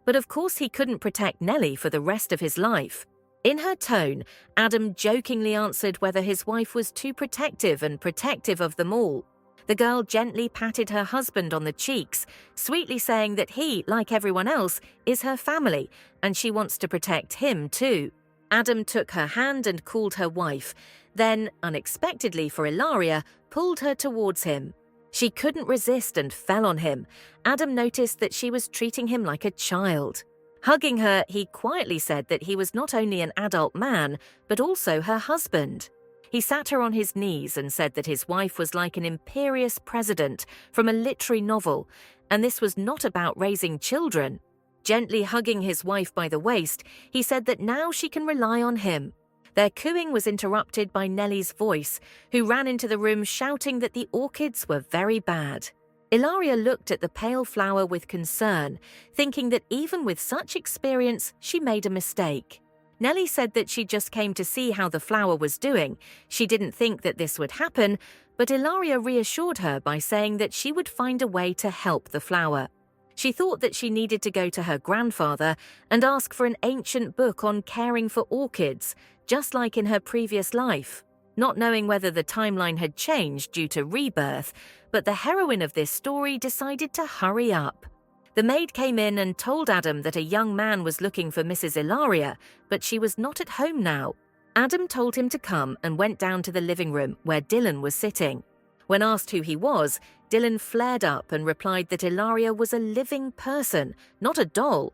But of course he couldn't protect Nellie for the rest of his life. In her tone, Adam jokingly answered whether his wife was too protective and protective of them all. The girl gently patted her husband on the cheeks, sweetly saying that he, like everyone else, is her family, and she wants to protect him too. Adam took her hand and called her wife, then, unexpectedly for Ilaria, pulled her towards him. She couldn't resist and fell on him. Adam noticed that she was treating him like a child. Hugging her, he quietly said that he was not only an adult man, but also her husband. He sat her on his knees and said that his wife was like an imperious president from a literary novel, and this was not about raising children. Gently hugging his wife by the waist, he said that now she can rely on him. Their cooing was interrupted by Nellie's voice, who ran into the room shouting that the orchids were very bad. Ilaria looked at the pale flower with concern, thinking that even with such experience, she made a mistake. Nellie said that she just came to see how the flower was doing. She didn't think that this would happen, but Ilaria reassured her by saying that she would find a way to help the flower. She thought that she needed to go to her grandfather and ask for an ancient book on caring for orchids, just like in her previous life. Not knowing whether the timeline had changed due to rebirth, but the heroine of this story decided to hurry up. The maid came in and told Adam that a young man was looking for Mrs. Ilaria, but she was not at home now. Adam told him to come and went down to the living room where Dylan was sitting. When asked who he was, Dylan flared up and replied that Ilaria was a living person, not a doll,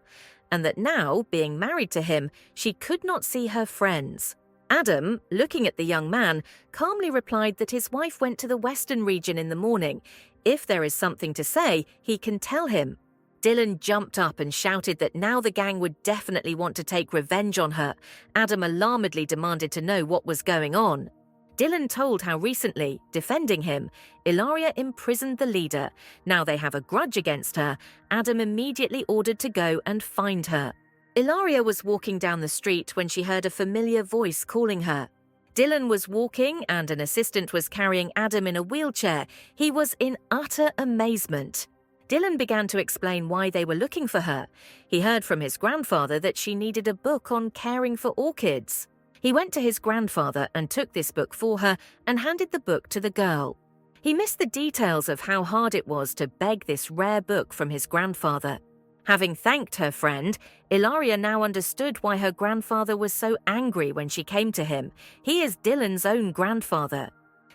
and that now, being married to him, she could not see her friends. Adam, looking at the young man, calmly replied that his wife went to the Western region in the morning. If there is something to say, he can tell him. Dylan jumped up and shouted that now the gang would definitely want to take revenge on her. Adam alarmedly demanded to know what was going on. Dylan told how recently, defending him, Ilaria imprisoned the leader. Now they have a grudge against her. Adam immediately ordered to go and find her. Ilaria was walking down the street when she heard a familiar voice calling her. Dylan was walking and an assistant was carrying Adam in a wheelchair. He was in utter amazement. Dylan began to explain why they were looking for her. He heard from his grandfather that she needed a book on caring for orchids. He went to his grandfather and took this book for her and handed the book to the girl. He missed the details of how hard it was to beg this rare book from his grandfather. Having thanked her friend, Ilaria now understood why her grandfather was so angry when she came to him. He is Dylan's own grandfather.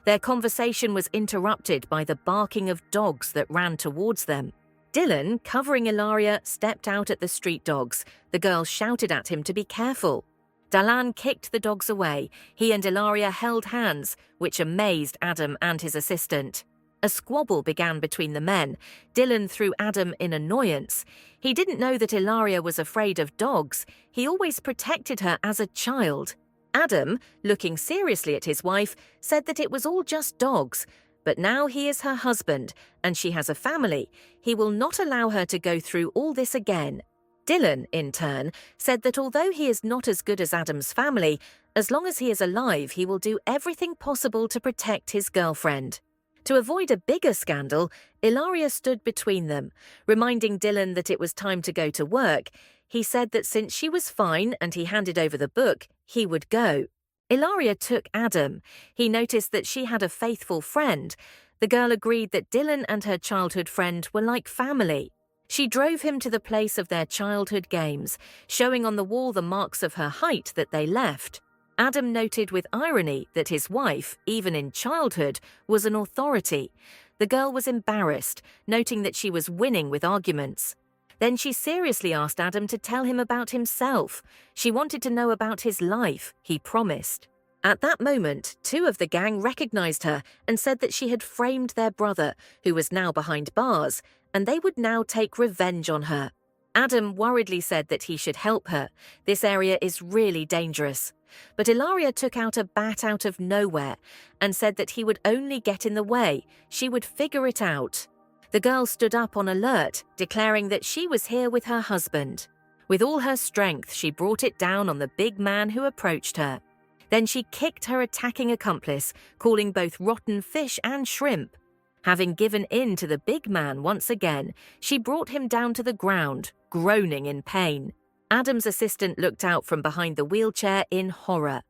Their conversation was interrupted by the barking of dogs that ran towards them. Dylan, covering Ilaria, stepped out at the street dogs. The girl shouted at him to be careful. Dalan kicked the dogs away. He and Ilaria held hands, which amazed Adam and his assistant. A squabble began between the men. Dylan threw Adam in annoyance. He didn't know that Ilaria was afraid of dogs. He always protected her as a child. Adam, looking seriously at his wife, said that it was all just dogs. But now he is her husband, and she has a family. He will not allow her to go through all this again. Dylan, in turn, said that although he is not as good as Adam's family, as long as he is alive, he will do everything possible to protect his girlfriend. To avoid a bigger scandal, Ilaria stood between them, reminding Dylan that it was time to go to work. He said that since she was fine and he handed over the book, he would go. Ilaria took Adam. He noticed that she had a faithful friend. The girl agreed that Dylan and her childhood friend were like family. She drove him to the place of their childhood games, showing on the wall the marks of her height that they left. Adam noted with irony that his wife, even in childhood, was an authority. The girl was embarrassed, noting that she was winning with arguments. Then she seriously asked Adam to tell him about himself. She wanted to know about his life, he promised. At that moment, two of the gang recognized her and said that she had framed their brother, who was now behind bars, and they would now take revenge on her. Adam worriedly said that he should help her. This area is really dangerous. But Ilaria took out a bat out of nowhere and said that he would only get in the way. She would figure it out. The girl stood up on alert, declaring that she was here with her husband. With all her strength, she brought it down on the big man who approached her. Then she kicked her attacking accomplice, calling both rotten fish and shrimp. Having given in to the big man once again, she brought him down to the ground, groaning in pain. Adam's assistant looked out from behind the wheelchair in horror.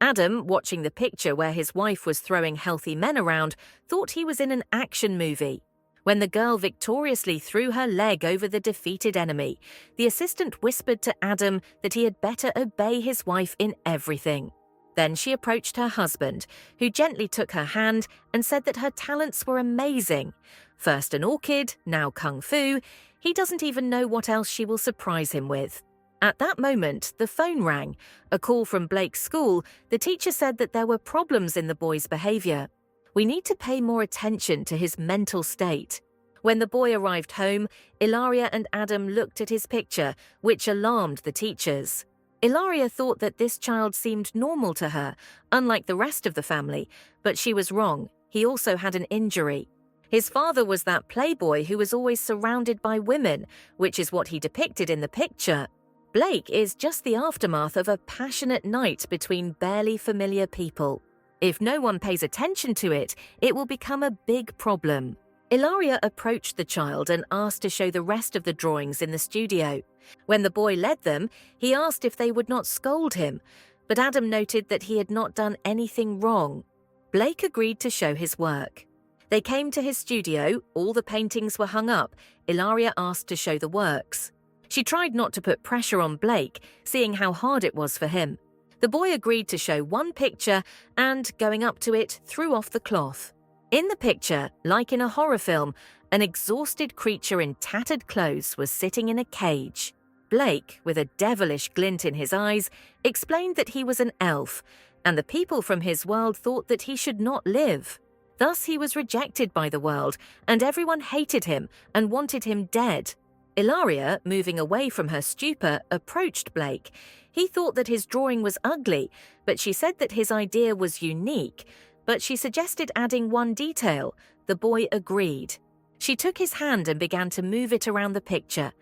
Adam, watching the picture where his wife was throwing healthy men around, thought he was in an action movie. When the girl victoriously threw her leg over the defeated enemy, the assistant whispered to Adam that he had better obey his wife in everything. Then she approached her husband, who gently took her hand and said that her talents were amazing. First an orchid, now kung fu. He doesn't even know what else she will surprise him with. At that moment, the phone rang. A call from Blake's school. The teacher said that there were problems in the boy's behavior. We need to pay more attention to his mental state. When the boy arrived home, Ilaria and Adam looked at his picture, which alarmed the teachers. Ilaria thought that this child seemed normal to her, unlike the rest of the family, but she was wrong. He also had an injury. His father was that playboy who was always surrounded by women, which is what he depicted in the picture. Blake is just the aftermath of a passionate night between barely familiar people. If no one pays attention to it, it will become a big problem. Ilaria approached the child and asked to show the rest of the drawings in the studio. When the boy led them, he asked if they would not scold him, but Adam noted that he had not done anything wrong. Blake agreed to show his work. They came to his studio, all the paintings were hung up. Ilaria asked to show the works. She tried not to put pressure on Blake, seeing how hard it was for him. The boy agreed to show one picture and, going up to it, threw off the cloth. In the picture, like in a horror film, an exhausted creature in tattered clothes was sitting in a cage. Blake, with a devilish glint in his eyes, explained that he was an elf, and the people from his world thought that he should not live. Thus he was rejected by the world, and everyone hated him and wanted him dead. Ilaria, moving away from her stupor, approached Blake. He thought that his drawing was ugly, but she said that his idea was unique. But she suggested adding one detail. The boy agreed. She took his hand and began to move it around the picture.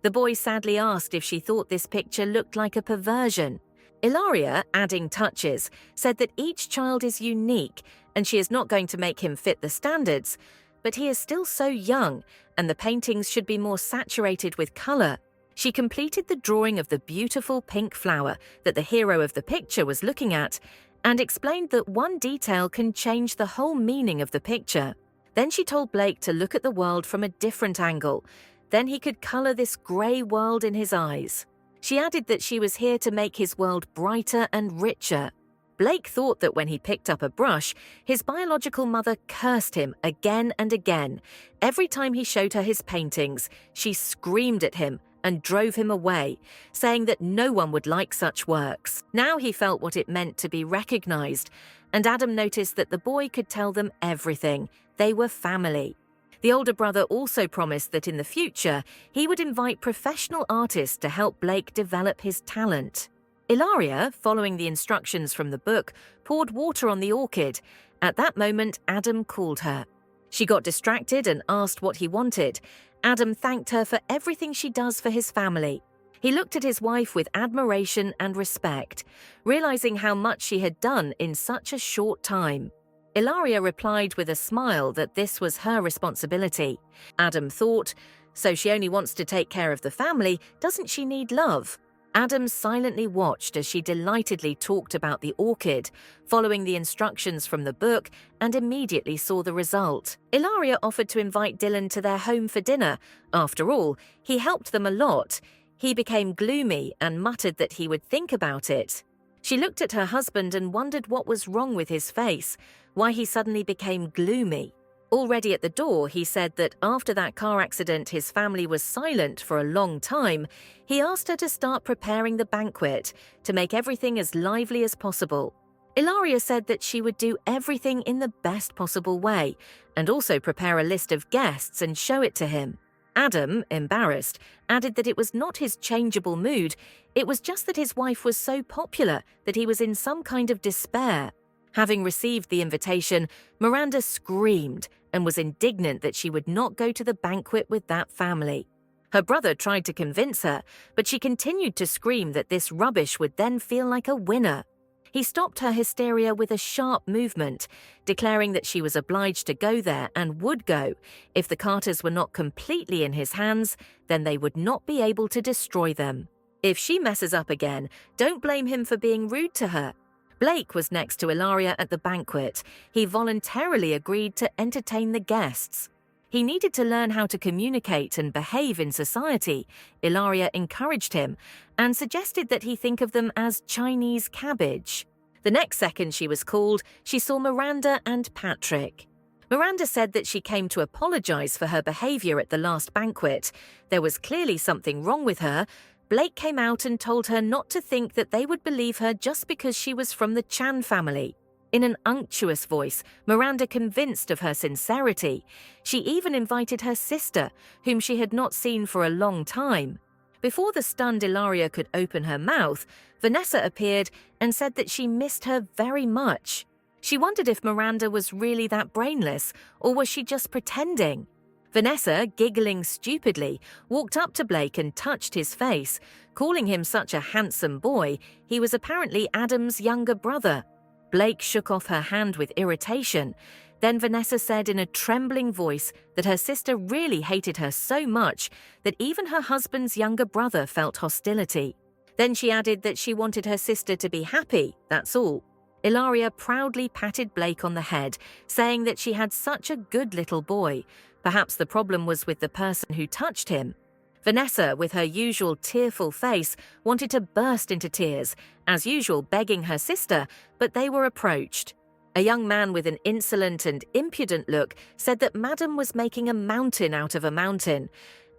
The boy sadly asked if she thought this picture looked like a perversion. Ilaria, adding touches, said that each child is unique and she is not going to make him fit the standards, but he is still so young and the paintings should be more saturated with color. She completed the drawing of the beautiful pink flower that the hero of the picture was looking at and explained that one detail can change the whole meaning of the picture. Then she told Blake to look at the world from a different angle. Then he could color this grey world in his eyes. She added that she was here to make his world brighter and richer. Blake thought that when he picked up a brush, his biological mother cursed him again and again. Every time he showed her his paintings, she screamed at him and drove him away, saying that no one would like such works. Now he felt what it meant to be recognized, and Adam noticed that the boy could tell them everything. They were family. The older brother also promised that in the future, he would invite professional artists to help Blake develop his talent. Ilaria, following the instructions from the book, poured water on the orchid. At that moment, Adam called her. She got distracted and asked what he wanted. Adam thanked her for everything she does for his family. He looked at his wife with admiration and respect, realizing how much she had done in such a short time. Ilaria replied with a smile that this was her responsibility. Adam thought, so she only wants to take care of the family, doesn't she need love? Adam silently watched as she delightedly talked about the orchid, following the instructions from the book, and immediately saw the result. Ilaria offered to invite Dylan to their home for dinner. After all, he helped them a lot. He became gloomy and muttered that he would think about it. She looked at her husband and wondered what was wrong with his face, why he suddenly became gloomy. Already at the door, he said that after that car accident his family was silent for a long time. He asked her to start preparing the banquet, to make everything as lively as possible. Ilaria said that she would do everything in the best possible way, and also prepare a list of guests and show it to him. Adam, embarrassed, added that it was not his changeable mood, it was just that his wife was so popular that he was in some kind of despair. Having received the invitation, Miranda screamed and was indignant that she would not go to the banquet with that family. Her brother tried to convince her, but she continued to scream that this rubbish would then feel like a winner. He stopped her hysteria with a sharp movement, declaring that she was obliged to go there and would go. If the Carters were not completely in his hands, then they would not be able to destroy them. If she messes up again, don't blame him for being rude to her. Blake was next to Ilaria at the banquet. He voluntarily agreed to entertain the guests. He needed to learn how to communicate and behave in society. Ilaria encouraged him and suggested that he think of them as Chinese cabbage. The next second she was called, she saw Miranda and Patrick. Miranda said that she came to apologize for her behavior at the last banquet. There was clearly something wrong with her. Blake came out and told her not to think that they would believe her just because she was from the Chan family. In an unctuous voice, Miranda convinced of her sincerity. She even invited her sister, whom she had not seen for a long time. Before the stunned Ilaria could open her mouth, Vanessa appeared and said that she missed her very much. She wondered if Miranda was really that brainless, or was she just pretending? Vanessa, giggling stupidly, walked up to Blake and touched his face, calling him such a handsome boy. He was apparently Adam's younger brother. Blake shook off her hand with irritation. Then Vanessa said in a trembling voice that her sister really hated her so much that even her husband's younger brother felt hostility. Then she added that she wanted her sister to be happy, that's all. Ilaria proudly patted Blake on the head, saying that she had such a good little boy. Perhaps the problem was with the person who touched him. Vanessa, with her usual tearful face, wanted to burst into tears, as usual begging her sister, but they were approached. A young man with an insolent and impudent look said that Madam was making a mountain out of a mountain,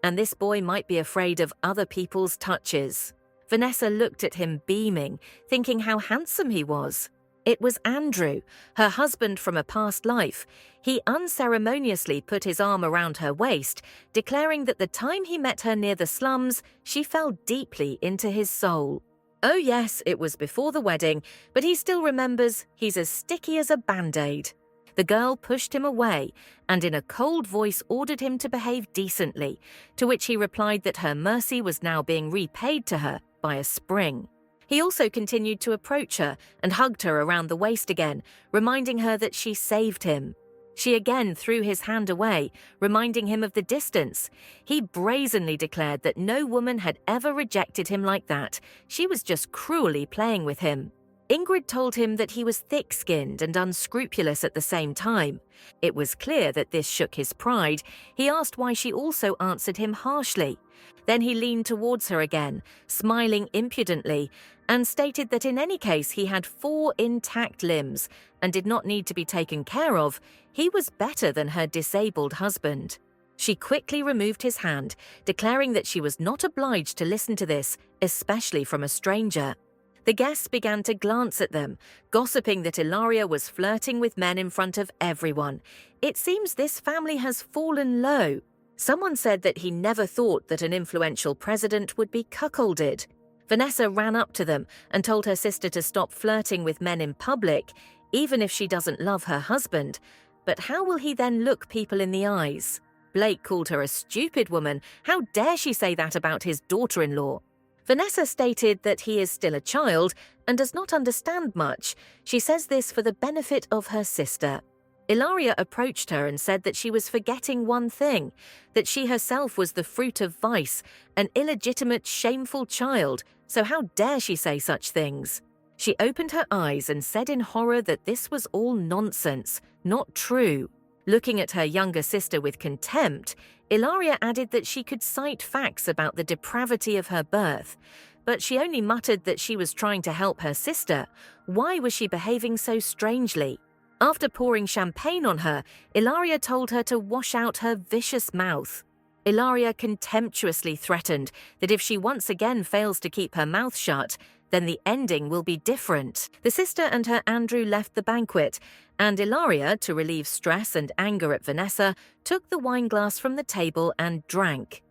and this boy might be afraid of other people's touches. Vanessa looked at him beaming, thinking how handsome he was. It was Andrew, her husband from a past life. He unceremoniously put his arm around her waist, declaring that the time he met her near the slums, she fell deeply into his soul. Oh yes, it was before the wedding, but he still remembers he's as sticky as a band-aid. The girl pushed him away and in a cold voice ordered him to behave decently, to which he replied that her mercy was now being repaid to her by a spring. He also continued to approach her and hugged her around the waist again, reminding her that she saved him. She again threw his hand away, reminding him of the distance. He brazenly declared that no woman had ever rejected him like that. She was just cruelly playing with him. Ingrid told him that he was thick-skinned and unscrupulous at the same time. It was clear that this shook his pride. He asked why she also answered him harshly. Then he leaned towards her again, smiling impudently, and stated that in any case he had 4 intact limbs and did not need to be taken care of. He was better than her disabled husband. She quickly removed his hand, declaring that she was not obliged to listen to this, especially from a stranger. The guests began to glance at them, gossiping that Ilaria was flirting with men in front of everyone. It seems this family has fallen low. Someone said that he never thought that an influential president would be cuckolded. Vanessa ran up to them and told her sister to stop flirting with men in public, even if she doesn't love her husband. But how will he then look people in the eyes? Blake called her a stupid woman. How dare she say that about his daughter-in-law? Vanessa stated that he is still a child and does not understand much. She says this for the benefit of her sister. Ilaria approached her and said that she was forgetting one thing, that she herself was the fruit of vice, an illegitimate, shameful child, so how dare she say such things? She opened her eyes and said in horror that this was all nonsense, not true. Looking at her younger sister with contempt, Ilaria added that she could cite facts about the depravity of her birth, but she only muttered that she was trying to help her sister. Why was she behaving so strangely? After pouring champagne on her, Ilaria told her to wash out her vicious mouth. Ilaria contemptuously threatened that if she once again fails to keep her mouth shut, then the ending will be different. The sister and her Andrew left the banquet, and Ilaria, to relieve stress and anger at Vanessa, took the wine glass from the table and drank.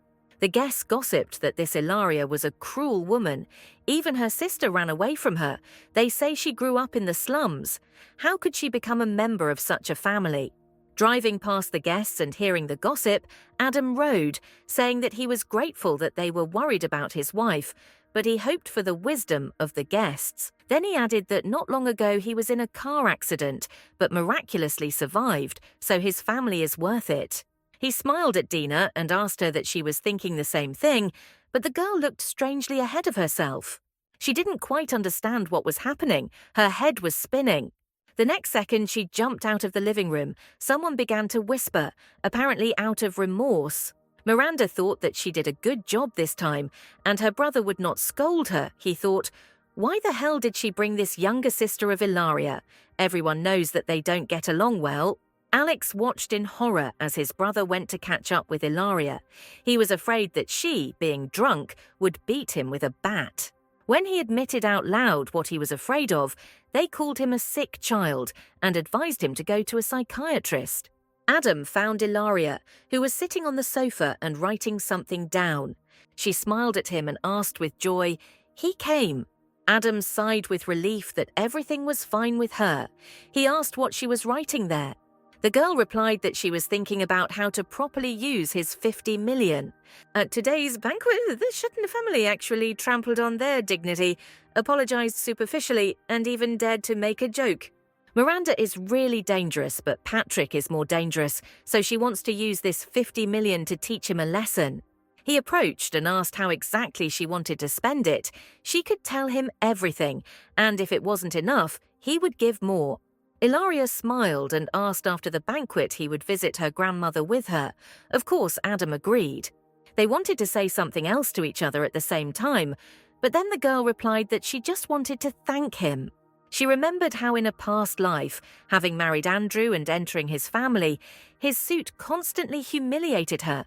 The guests gossiped that this Ilaria was a cruel woman. Even her sister ran away from her. They say she grew up in the slums. How could she become a member of such a family? Driving past the guests and hearing the gossip, Adam rode, saying that he was grateful that they were worried about his wife, but he hoped for the wisdom of the guests. Then he added that not long ago he was in a car accident, but miraculously survived, so his family is worth it. He smiled at Dina and asked her that she was thinking the same thing, but the girl looked strangely ahead of herself. She didn't quite understand what was happening. Her head was spinning. The next second, she jumped out of the living room. Someone began to whisper, apparently out of remorse. Miranda thought that she did a good job this time, and her brother would not scold her. He thought, why the hell did she bring this younger sister of Ilaria? Everyone knows that they don't get along well. Alex watched in horror as his brother went to catch up with Ilaria. He was afraid that she, being drunk, would beat him with a bat. When he admitted out loud what he was afraid of, they called him a sick child and advised him to go to a psychiatrist. Adam found Ilaria, who was sitting on the sofa and writing something down. She smiled at him and asked with joy, "He came." Adam sighed with relief that everything was fine with her. He asked what she was writing there. The girl replied that she was thinking about how to properly use his 50 million. At today's banquet, the Sutton family actually trampled on their dignity, apologized superficially, and even dared to make a joke. Miranda is really dangerous, but Patrick is more dangerous, so she wants to use this 50 million to teach him a lesson. He approached and asked how exactly she wanted to spend it. She could tell him everything, and if it wasn't enough, he would give more. Ilaria smiled and asked after the banquet he would visit her grandmother with her. Of course, Adam agreed. They wanted to say something else to each other at the same time, but then the girl replied that she just wanted to thank him. She remembered how in a past life, having married Andrew and entering his family, his suit constantly humiliated her,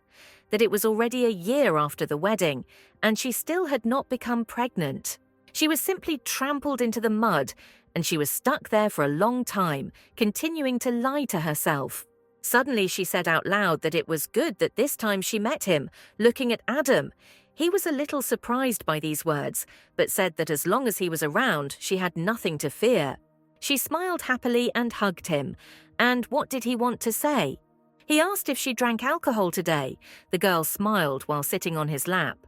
that it was already a year after the wedding, and she still had not become pregnant. She was simply trampled into the mud, and she was stuck there for a long time, continuing to lie to herself. Suddenly she said out loud that it was good that this time she met him, looking at Adam. He was a little surprised by these words, but said that as long as he was around, she had nothing to fear. She smiled happily and hugged him. And what did he want to say? He asked if she drank alcohol today. The girl smiled while sitting on his lap.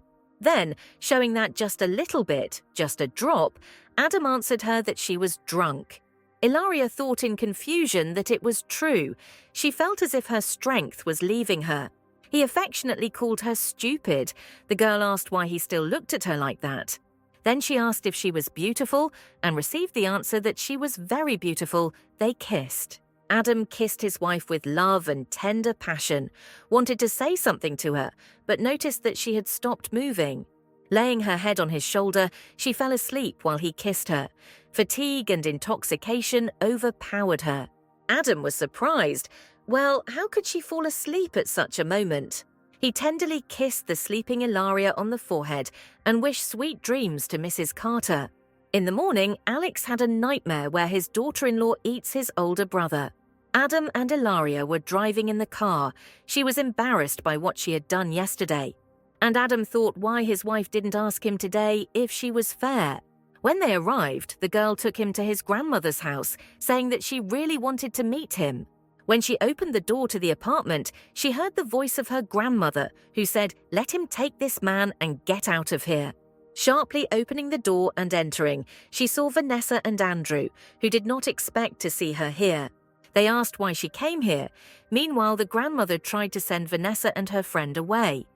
Then, showing that just a little bit, just a drop, Adam answered her that she was drunk. Ilaria thought in confusion that it was true. She felt as if her strength was leaving her. He affectionately called her stupid. The girl asked why he still looked at her like that. Then she asked if she was beautiful and received the answer that she was very beautiful. They kissed. Adam kissed his wife with love and tender passion, wanted to say something to her, but noticed that she had stopped moving. Laying her head on his shoulder, she fell asleep while he kissed her. Fatigue and intoxication overpowered her. Adam was surprised. Well, how could she fall asleep at such a moment? He tenderly kissed the sleeping Ilaria on the forehead and wished sweet dreams to Mrs. Carter. In the morning, Alex had a nightmare where his daughter-in-law eats his older brother. Adam and Ilaria were driving in the car. She was embarrassed by what she had done yesterday. And Adam thought why his wife didn't ask him today if she was fair. When they arrived, the girl took him to his grandmother's house, saying that she really wanted to meet him. When she opened the door to the apartment, she heard the voice of her grandmother, who said, "Let him take this man and get out of here." Sharply opening the door and entering, she saw Vanessa and Andrew, who did not expect to see her here. They asked why she came here. Meanwhile, the grandmother tried to send Vanessa and her friend away.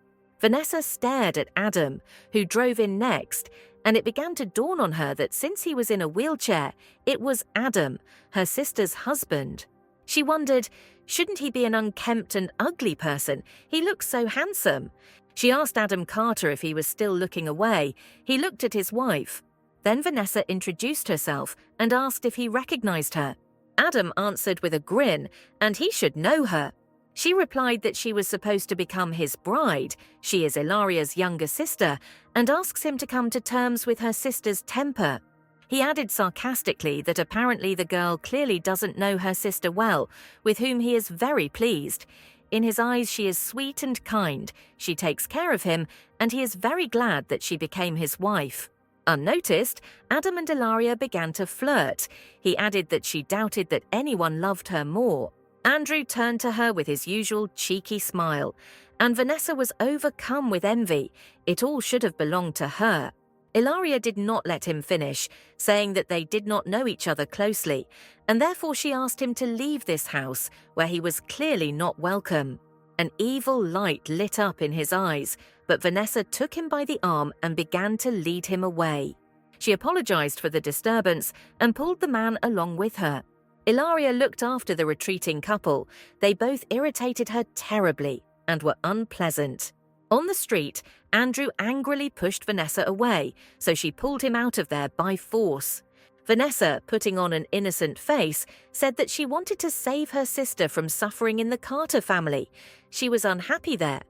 Vanessa stared at Adam, who drove in next, and it began to dawn on her that since he was in a wheelchair, it was Adam, her sister's husband. She wondered, shouldn't he be an unkempt and ugly person? He looks so handsome. She asked Adam Carter if he was still looking away. He looked at his wife. Then Vanessa introduced herself and asked if he recognized her. Adam answered with a grin, and he should know her. She replied that she was supposed to become his bride. She is Ilaria's younger sister, and asks him to come to terms with her sister's temper. He added sarcastically that apparently the girl clearly doesn't know her sister well, with whom he is very pleased. In his eyes, she is sweet and kind. She takes care of him, and he is very glad that she became his wife. Unnoticed, Adam and Ilaria began to flirt. He added that she doubted that anyone loved her more. Andrew turned to her with his usual cheeky smile, and Vanessa was overcome with envy. It all should have belonged to her. Ilaria did not let him finish, saying that they did not know each other closely, and therefore she asked him to leave this house, where he was clearly not welcome. An evil light lit up in his eyes, but Vanessa took him by the arm and began to lead him away. She apologized for the disturbance and pulled the man along with her. Ilaria looked after the retreating couple. They both irritated her terribly and were unpleasant. On the street, Andrew angrily pushed Vanessa away, so she pulled him out of there by force. Vanessa, putting on an innocent face, said that she wanted to save her sister from suffering in the Carter family. She was unhappy there,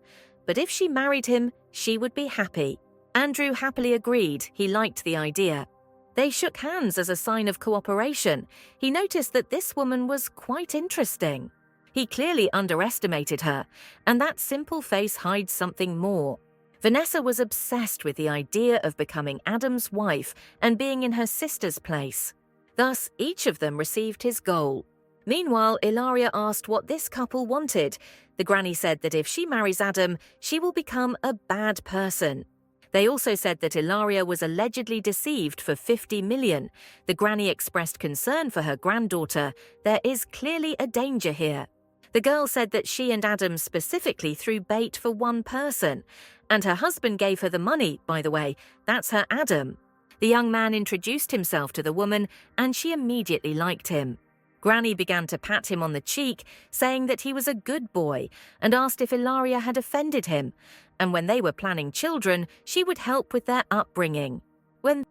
but if she married him, she would be happy. Andrew happily agreed. He liked the idea. They shook hands as a sign of cooperation. He noticed that this woman was quite interesting. He clearly underestimated her, and that simple face hides something more. Vanessa was obsessed with the idea of becoming Adam's wife and being in her sister's place. Thus, each of them received his goal. Meanwhile, Ilaria asked what this couple wanted. The granny said that if she marries Adam, she will become a bad person. They also said that Ilaria was allegedly deceived for 50 million. The granny expressed concern for her granddaughter. There is clearly a danger here. The girl said that she and Adam specifically threw bait for one person. And her husband gave her the money, by the way. That's her Adam. The young man introduced himself to the woman, and she immediately liked him. Granny began to pat him on the cheek, saying that he was a good boy, and asked if Ilaria had offended him. And when they were planning children, she would help with their upbringing. When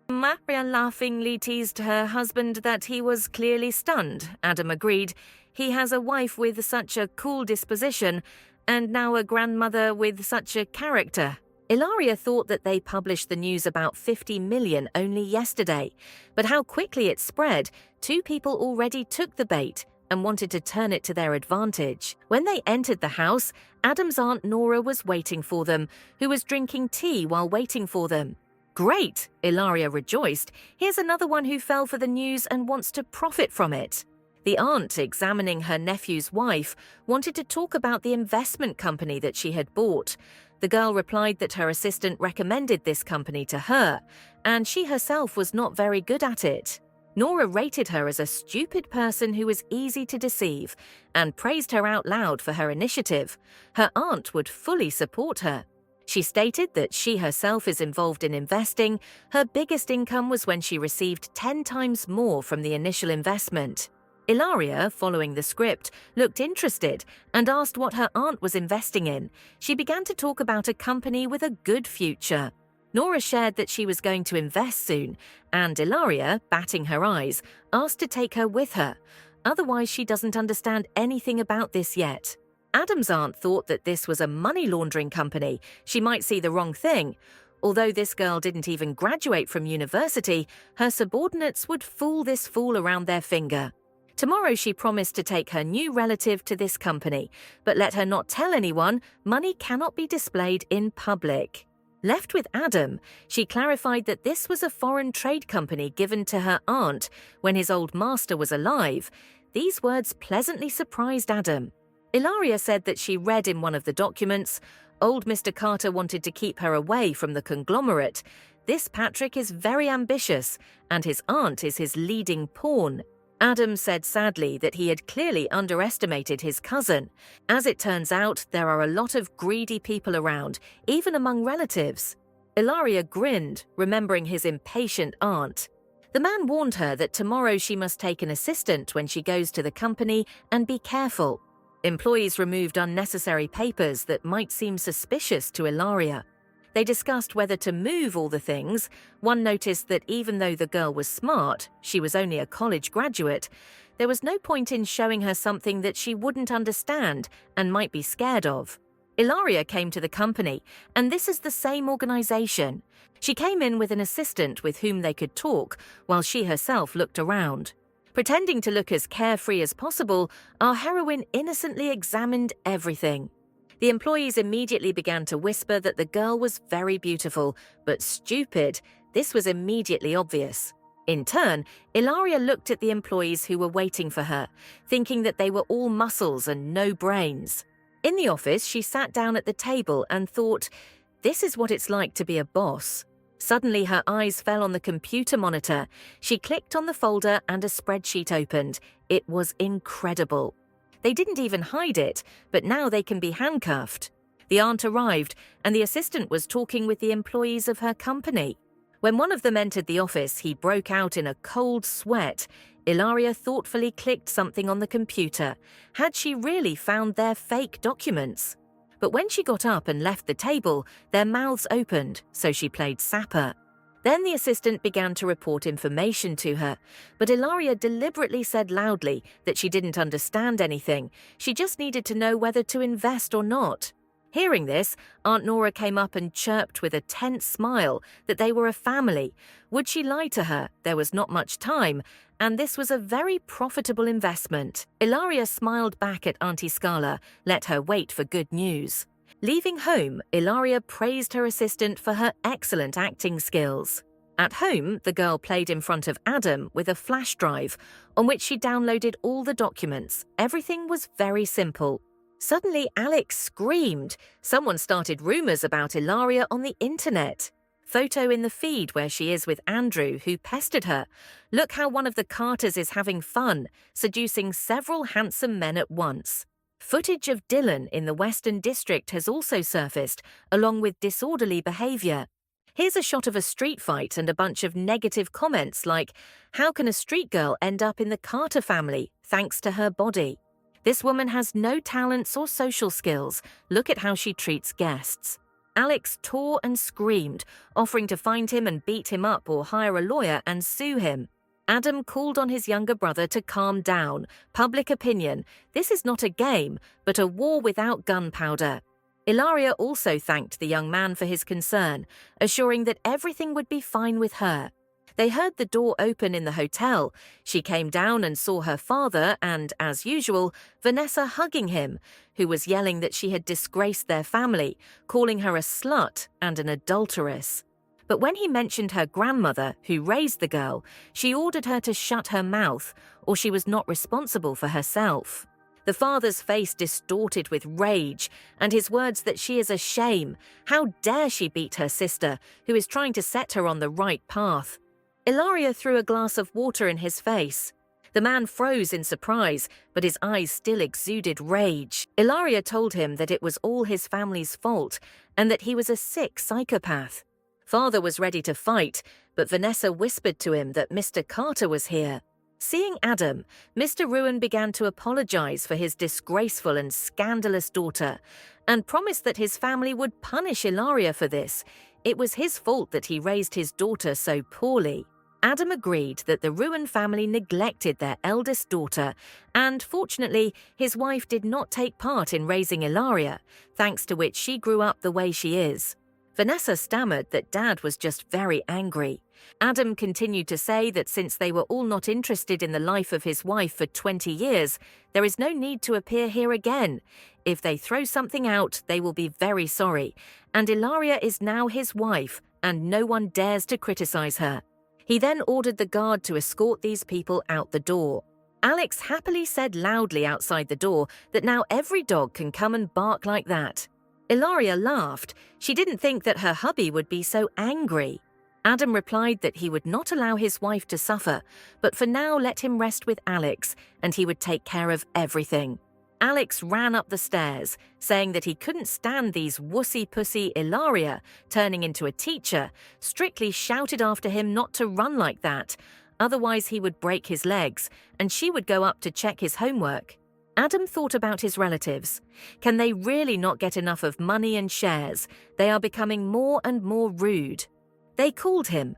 Maria laughingly teased her husband that he was clearly stunned, Adam agreed. He has a wife with such a cool disposition, and now a grandmother with such a character. Ilaria thought that they published the news about 50 million only yesterday, but how quickly it spread. Two people already took the bait and wanted to turn it to their advantage. When they entered the house, Adam's aunt Nora was waiting for them, who was drinking tea while waiting for them. Great, Ilaria rejoiced. Here's another one who fell for the news and wants to profit from it. The aunt, examining her nephew's wife, wanted to talk about the investment company that she had bought. The girl replied that her assistant recommended this company to her, and she herself was not very good at it. Nora rated her as a stupid person who was easy to deceive, and praised her out loud for her initiative. Her aunt would fully support her. She stated that she herself is involved in investing. Her biggest income was when she received 10 times more from the initial investment. Ilaria, following the script, looked interested and asked what her aunt was investing in. She began to talk about a company with a good future. Nora shared that she was going to invest soon, and Ilaria, batting her eyes, asked to take her with her. Otherwise, she doesn't understand anything about this yet. Adam's aunt thought that this was a money laundering company. She might see the wrong thing. Although this girl didn't even graduate from university, her subordinates would fool this fool around their finger. Tomorrow she promised to take her new relative to this company, but let her not tell anyone. Money cannot be displayed in public. Left with Adam, she clarified that this was a foreign trade company given to her aunt when his old master was alive. These words pleasantly surprised Adam. Ilaria said that she read in one of the documents, Old Mr. Carter wanted to keep her away from the conglomerate. This Patrick is very ambitious, and his aunt is his leading pawn. Adam said sadly that he had clearly underestimated his cousin. As it turns out, there are a lot of greedy people around, even among relatives. Ilaria grinned, remembering his impatient aunt. The man warned her that tomorrow she must take an assistant when she goes to the company and be careful. Employees removed unnecessary papers that might seem suspicious to Ilaria. They discussed whether to move all the things. One noticed that even though the girl was smart, she was only a college graduate, there was no point in showing her something that she wouldn't understand and might be scared of. Ilaria came to the company, and this is the same organization. She came in with an assistant with whom they could talk, while she herself looked around. Pretending to look as carefree as possible, our heroine innocently examined everything. The employees immediately began to whisper that the girl was very beautiful, but stupid. This was immediately obvious. In turn, Ilaria looked at the employees who were waiting for her, thinking that they were all muscles and no brains. In the office, she sat down at the table and thought, this is what it's like to be a boss. Suddenly, her eyes fell on the computer monitor. She clicked on the folder and a spreadsheet opened. It was incredible. They didn't even hide it, but now they can be handcuffed. The aunt arrived, and the assistant was talking with the employees of her company. When one of them entered the office, he broke out in a cold sweat. Ilaria thoughtfully clicked something on the computer. Had she really found their fake documents? But when she got up and left the table, their mouths opened, so she played sapper. Then the assistant began to report information to her, but Ilaria deliberately said loudly that she didn't understand anything. She just needed to know whether to invest or not. Hearing this, Aunt Nora came up and chirped with a tense smile that they were a family. Would she lie to her? There was not much time, and this was a very profitable investment. Ilaria smiled back at Auntie Scala, let her wait for good news. Leaving home, Ilaria praised her assistant for her excellent acting skills. At home, the girl played in front of Adam with a flash drive, on which she downloaded all the documents. Everything was very simple. Suddenly, Alex screamed. Someone started rumors about Ilaria on the internet. Photo in the feed where she is with Andrew, who pestered her. Look how one of the Carters is having fun, seducing several handsome men at once. Footage of Dylan in the Western District has also surfaced, along with disorderly behavior. Here's a shot of a street fight and a bunch of negative comments like, how can a street girl end up in the Carter family, thanks to her body? This woman has no talents or social skills. Look at how she treats guests. Alex tore and screamed, offering to find him and beat him up or hire a lawyer and sue him. Adam called on his younger brother to calm down. Public opinion. This is not a game, but a war without gunpowder. Ilaria also thanked the young man for his concern, assuring that everything would be fine with her. They heard the door open in the hotel. She came down and saw her father and, as usual, Vanessa hugging him, who was yelling that she had disgraced their family, calling her a slut and an adulteress. But when he mentioned her grandmother, who raised the girl, she ordered her to shut her mouth, or she was not responsible for herself. The father's face distorted with rage, and his words that she is a shame. How dare she beat her sister, who is trying to set her on the right path? Ilaria threw a glass of water in his face. The man froze in surprise, but his eyes still exuded rage. Ilaria told him that it was all his family's fault, and that he was a sick psychopath. Father was ready to fight, but Vanessa whispered to him that Mr. Carter was here. Seeing Adam, Mr. Ruin began to apologize for his disgraceful and scandalous daughter, and promised that his family would punish Ilaria for this. It was his fault that he raised his daughter so poorly. Adam agreed that the Ruin family neglected their eldest daughter, and fortunately, his wife did not take part in raising Ilaria, thanks to which she grew up the way she is. Vanessa stammered that Dad was just very angry. Adam continued to say that since they were all not interested in the life of his wife for 20 years, there is no need to appear here again. If they throw something out, they will be very sorry, and Ilaria is now his wife, and no one dares to criticize her. He then ordered the guard to escort these people out the door. Alex happily said loudly outside the door that now every dog can come and bark like that. Ilaria laughed. She didn't think that her hubby would be so angry. Adam replied that he would not allow his wife to suffer, but for now let him rest with Alex, and he would take care of everything. Alex ran up the stairs, saying that he couldn't stand these wussy-pussy Ilaria turning into a teacher, strictly shouted after him not to run like that, otherwise he would break his legs, and she would go up to check his homework. Adam thought about his relatives. Can they really not get enough of money and shares? They are becoming more and more rude. They called him.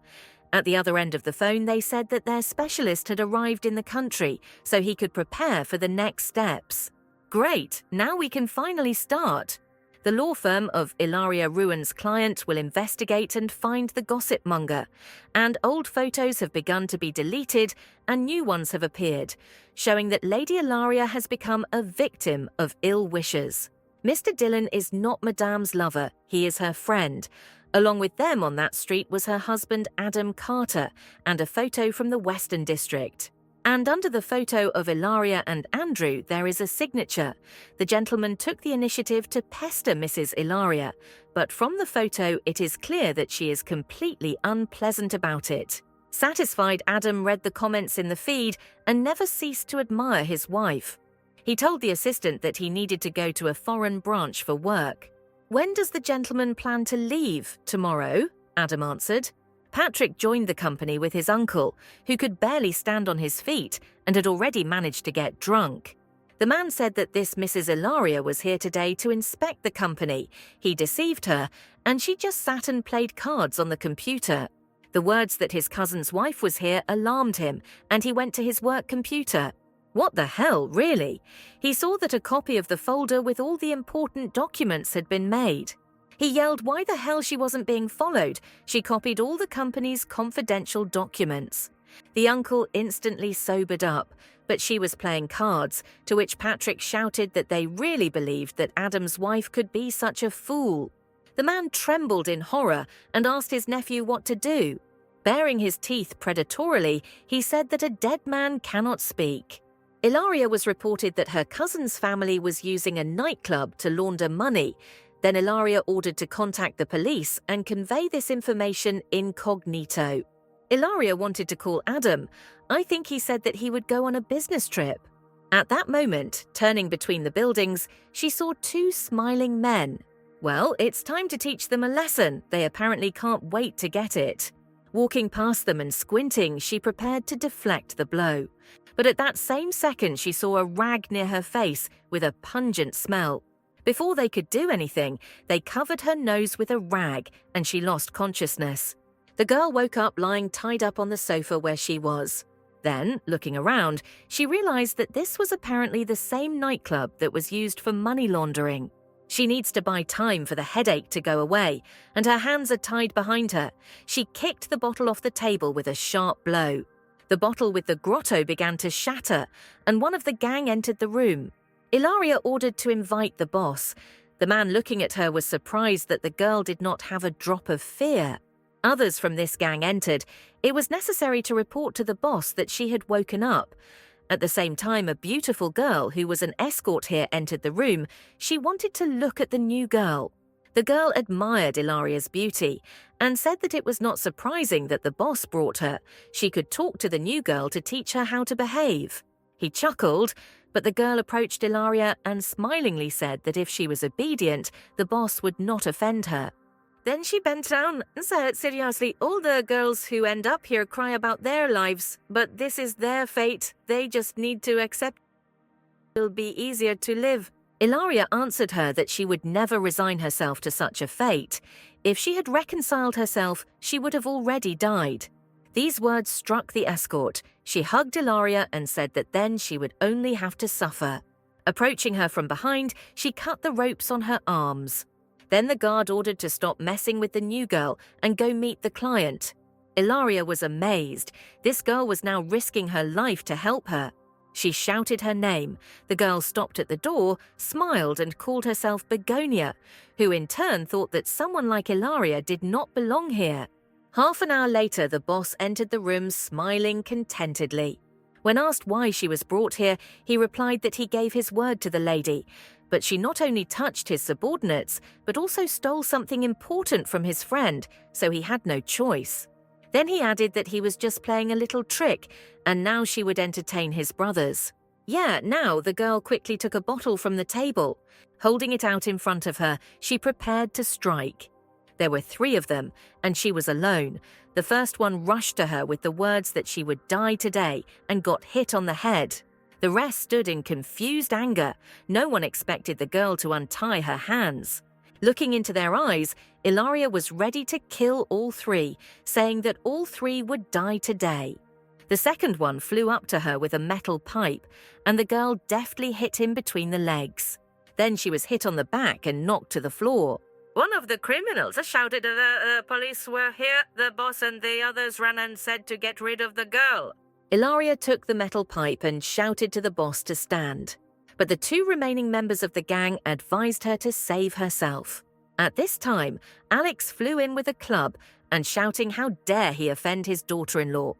At the other end of the phone, they said that their specialist had arrived in the country so he could prepare for the next steps. Great, now we can finally start. The law firm of Ilaria Ruan's client will investigate and find the gossip monger, and old photos have begun to be deleted and new ones have appeared, showing that Lady Ilaria has become a victim of ill wishers. Mr. Dillon is not Madame's lover, he is her friend. Along with them on that street was her husband Adam Carter and a photo from the Western District. And under the photo of Ilaria and Andrew, there is a signature. The gentleman took the initiative to pester Mrs. Ilaria, but from the photo it is clear that she is completely unpleasant about it. Satisfied, Adam read the comments in the feed and never ceased to admire his wife. He told the assistant that he needed to go to a foreign branch for work. "When does the gentleman plan to leave? Tomorrow?" Adam answered. Patrick joined the company with his uncle, who could barely stand on his feet and had already managed to get drunk. The man said that this Mrs. Ilaria was here today to inspect the company. He deceived her, and she just sat and played cards on the computer. The words that his cousin's wife was here alarmed him, and he went to his work computer. What the hell, really? He saw that a copy of the folder with all the important documents had been made. He yelled why the hell she wasn't being followed. She copied all the company's confidential documents. The uncle instantly sobered up, but she was playing cards, to which Patrick shouted that they really believed that Adam's wife could be such a fool. The man trembled in horror and asked his nephew what to do. Baring his teeth predatorily, he said that a dead man cannot speak. Ilaria was reported that her cousin's family was using a nightclub to launder money. Then Ilaria ordered to contact the police and convey this information incognito. Ilaria wanted to call Adam. I think he said that he would go on a business trip. At that moment, turning between the buildings, she saw two smiling men. Well, it's time to teach them a lesson. They apparently can't wait to get it. Walking past them and squinting, she prepared to deflect the blow. But at that same second, she saw a rag near her face with a pungent smell. Before they could do anything, they covered her nose with a rag and she lost consciousness. The girl woke up lying tied up on the sofa where she was. Then, looking around, she realized that this was apparently the same nightclub that was used for money laundering. She needs to buy time for the headache to go away, and her hands are tied behind her. She kicked the bottle off the table with a sharp blow. The bottle with the grotto began to shatter, and one of the gang entered the room. Ilaria ordered to invite the boss. The man looking at her was surprised that the girl did not have a drop of fear. Others from this gang entered. It was necessary to report to the boss that she had woken up. At the same time, a beautiful girl who was an escort here entered the room. She wanted to look at the new girl. The girl admired Ilaria's beauty and said that it was not surprising that the boss brought her. She could talk to the new girl to teach her how to behave. He chuckled, but the girl approached Ilaria and smilingly said that if she was obedient, the boss would not offend her. Then she bent down and said seriously, all the girls who end up here cry about their lives, but this is their fate. They just need to accept it will be easier to live. Ilaria answered her that she would never resign herself to such a fate. If she had reconciled herself, she would have already died. These words struck the escort. She hugged Ilaria and said that then she would only have to suffer. Approaching her from behind, she cut the ropes on her arms. Then the guard ordered to stop messing with the new girl and go meet the client. Ilaria was amazed. This girl was now risking her life to help her. She shouted her name. The girl stopped at the door, smiled and called herself Begonia, who in turn thought that someone like Ilaria did not belong here. Half an hour later, the boss entered the room smiling contentedly. When asked why she was brought here, he replied that he gave his word to the lady, but she not only touched his subordinates, but also stole something important from his friend, so he had no choice. Then he added that he was just playing a little trick, and now she would entertain his brothers. Yeah, now the girl quickly took a bottle from the table. Holding it out in front of her, she prepared to strike. There were 3 of them, and she was alone. The first one rushed to her with the words that she would die today and got hit on the head. The rest stood in confused anger. No one expected the girl to untie her hands. Looking into their eyes, Ilaria was ready to kill all 3, saying that all 3 would die today. The second one flew up to her with a metal pipe, and the girl deftly hit him between the legs. Then she was hit on the back and knocked to the floor. One of the criminals shouted that the police were here. The boss and the others ran and said to get rid of the girl. Ilaria took the metal pipe and shouted to the boss to stand. But the 2 remaining members of the gang advised her to save herself. At this time, Alex flew in with a club and shouting how dare he offend his daughter-in-law.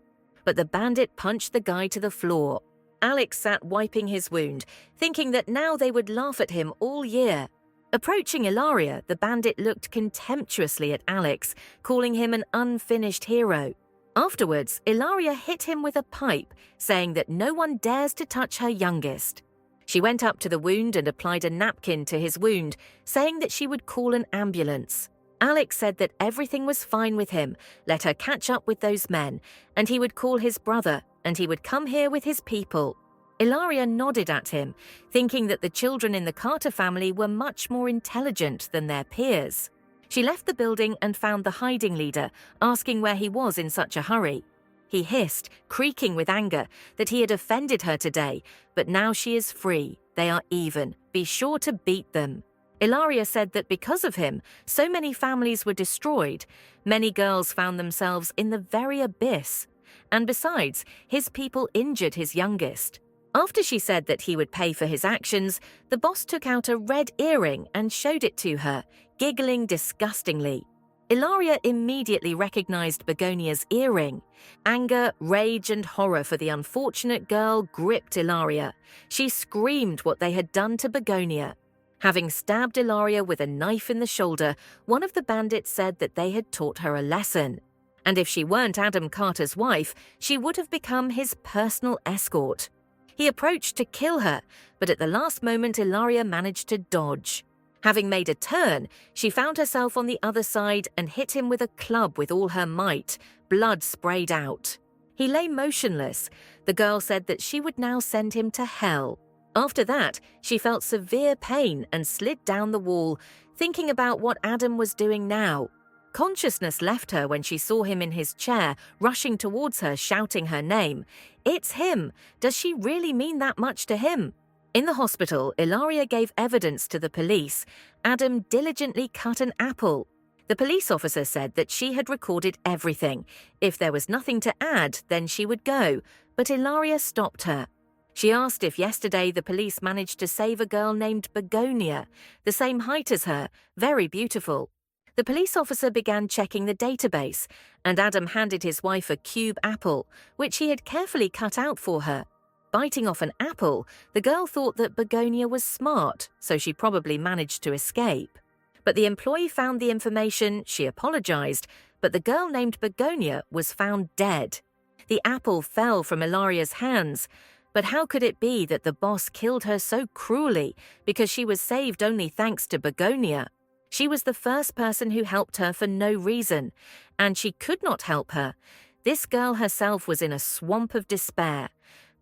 But the bandit punched the guy to the floor. Alex sat wiping his wound, thinking that now they would laugh at him all year. Approaching Ilaria, the bandit looked contemptuously at Alex, calling him an unfinished hero. Afterwards, Ilaria hit him with a pipe, saying that no one dares to touch her youngest. She went up to the wound and applied a napkin to his wound, saying that she would call an ambulance. Alex said that everything was fine with him, let her catch up with those men, and he would call his brother, and he would come here with his people. Ilaria nodded at him, thinking that the children in the Carter family were much more intelligent than their peers. She left the building and found the hiding leader, asking where he was in such a hurry. He hissed, creaking with anger, that he had offended her today, but now she is free. They are even. Be sure to beat them. Ilaria said that because of him, so many families were destroyed. Many girls found themselves in the very abyss. And besides, his people injured his youngest. After she said that he would pay for his actions, the boss took out a red earring and showed it to her, giggling disgustingly. Ilaria immediately recognized Begonia's earring. Anger, rage, and horror for the unfortunate girl gripped Ilaria. She screamed what they had done to Begonia. Having stabbed Ilaria with a knife in the shoulder, one of the bandits said that they had taught her a lesson. And if she weren't Adam Carter's wife, she would have become his personal escort. He approached to kill her, but at the last moment Ilaria managed to dodge. Having made a turn, she found herself on the other side and hit him with a club with all her might. Blood sprayed out. He lay motionless. The girl said that she would now send him to hell. After that, she felt severe pain and slid down the wall, thinking about what Adam was doing now. Consciousness left her when she saw him in his chair, rushing towards her, shouting her name. It's him! Does she really mean that much to him? In the hospital, Ilaria gave evidence to the police. Adam diligently cut an apple. The police officer said that she had recorded everything. If there was nothing to add, then she would go, but Ilaria stopped her. She asked if yesterday the police managed to save a girl named Begonia, the same height as her, very beautiful. The police officer began checking the database, and Adam handed his wife a cube apple, which he had carefully cut out for her. Biting off an apple, the girl thought that Begonia was smart, so she probably managed to escape. But the employee found the information, she apologized, but the girl named Begonia was found dead. The apple fell from Ilaria's hands, but how could it be that the boss killed her so cruelly because she was saved only thanks to Begonia? She was the first person who helped her for no reason, and she could not help her. This girl herself was in a swamp of despair,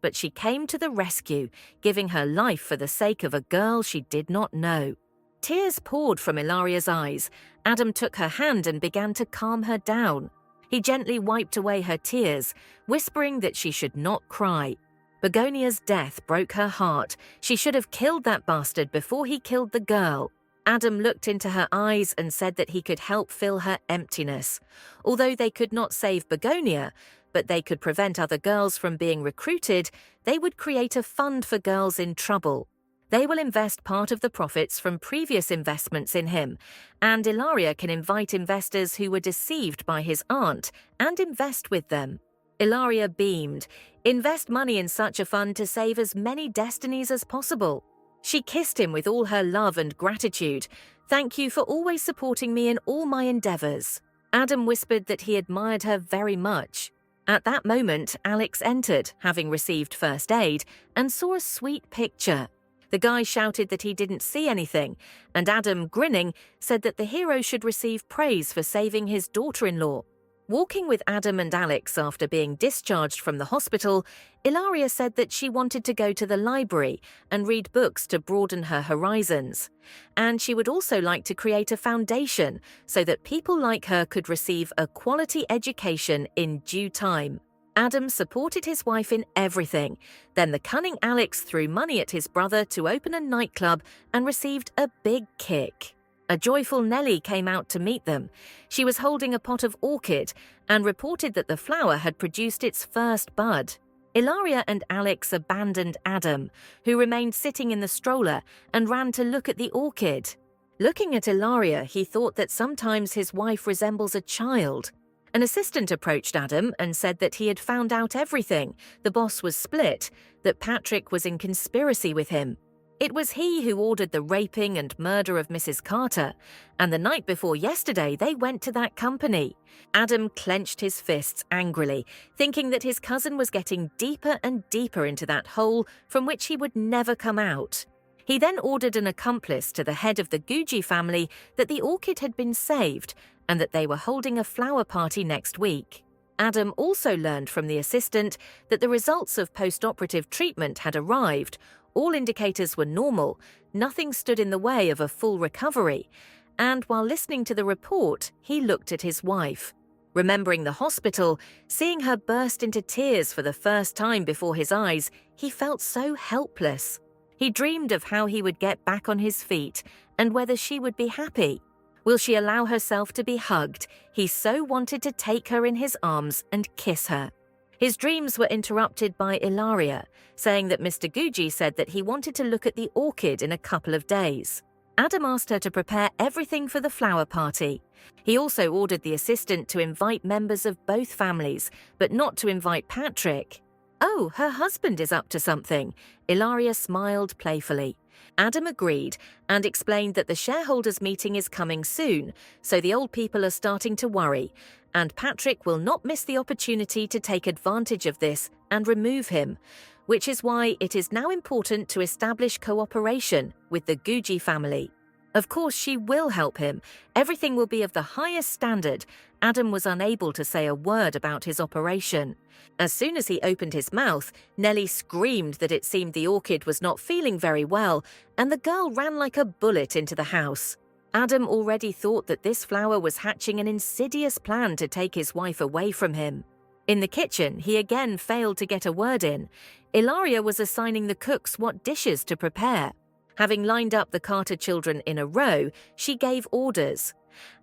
but she came to the rescue, giving her life for the sake of a girl she did not know. Tears poured from Ilaria's eyes. Adam took her hand and began to calm her down. He gently wiped away her tears, whispering that she should not cry. Begonia's death broke her heart. She should have killed that bastard before he killed the girl. Adam looked into her eyes and said that he could help fill her emptiness. Although they could not save Begonia, but they could prevent other girls from being recruited, they would create a fund for girls in trouble. They will invest part of the profits from previous investments in him, and Ilaria can invite investors who were deceived by his aunt and invest with them. Ilaria beamed. Invest money in such a fund to save as many destinies as possible. She kissed him with all her love and gratitude. Thank you for always supporting me in all my endeavors. Adam whispered that he admired her very much. At that moment, Alex entered, having received first aid, and saw a sweet picture. The guy shouted that he didn't see anything, and Adam, grinning, said that the hero should receive praise for saving his daughter-in-law. Walking with Adam and Alex after being discharged from the hospital, Ilaria said that she wanted to go to the library and read books to broaden her horizons. And she would also like to create a foundation so that people like her could receive a quality education in due time. Adam supported his wife in everything. Then the cunning Alex threw money at his brother to open a nightclub and received a big kick. A joyful Nellie came out to meet them. She was holding a pot of orchid and reported that the flower had produced its first bud. Ilaria and Alex abandoned Adam, who remained sitting in the stroller, and ran to look at the orchid. Looking at Ilaria, he thought that sometimes his wife resembles a child. An assistant approached Adam and said that he had found out everything. The boss was split, that Patrick was in conspiracy with him. It was he who ordered the raping and murder of Mrs. Carter, and the night before yesterday they went to that company. Adam clenched his fists angrily, thinking that his cousin was getting deeper and deeper into that hole from which he would never come out. He then ordered an accomplice to the head of the Guji family that the orchid had been saved and that they were holding a flower party next week. Adam also learned from the assistant that the results of post-operative treatment had arrived. All indicators were normal, nothing stood in the way of a full recovery, and while listening to the report, he looked at his wife. Remembering the hospital, seeing her burst into tears for the first time before his eyes, he felt so helpless. He dreamed of how he would get back on his feet and whether she would be happy. Will she allow herself to be hugged? He so wanted to take her in his arms and kiss her. His dreams were interrupted by Ilaria, saying that Mr. Guji said that he wanted to look at the orchid in a couple of days. Adam asked her to prepare everything for the flower party. He also ordered the assistant to invite members of both families, but not to invite Patrick. Oh, her husband is up to something. Ilaria smiled playfully. Adam agreed and explained that the shareholders' meeting is coming soon, so the old people are starting to worry, and Patrick will not miss the opportunity to take advantage of this and remove him, which is why it is now important to establish cooperation with the Guji family. Of course, she will help him. Everything will be of the highest standard. Adam was unable to say a word about his operation. As soon as he opened his mouth, Nellie screamed that it seemed the orchid was not feeling very well, and the girl ran like a bullet into the house. Adam already thought that this flower was hatching an insidious plan to take his wife away from him. In the kitchen, he again failed to get a word in. Ilaria was assigning the cooks what dishes to prepare. Having lined up the Carter children in a row, she gave orders.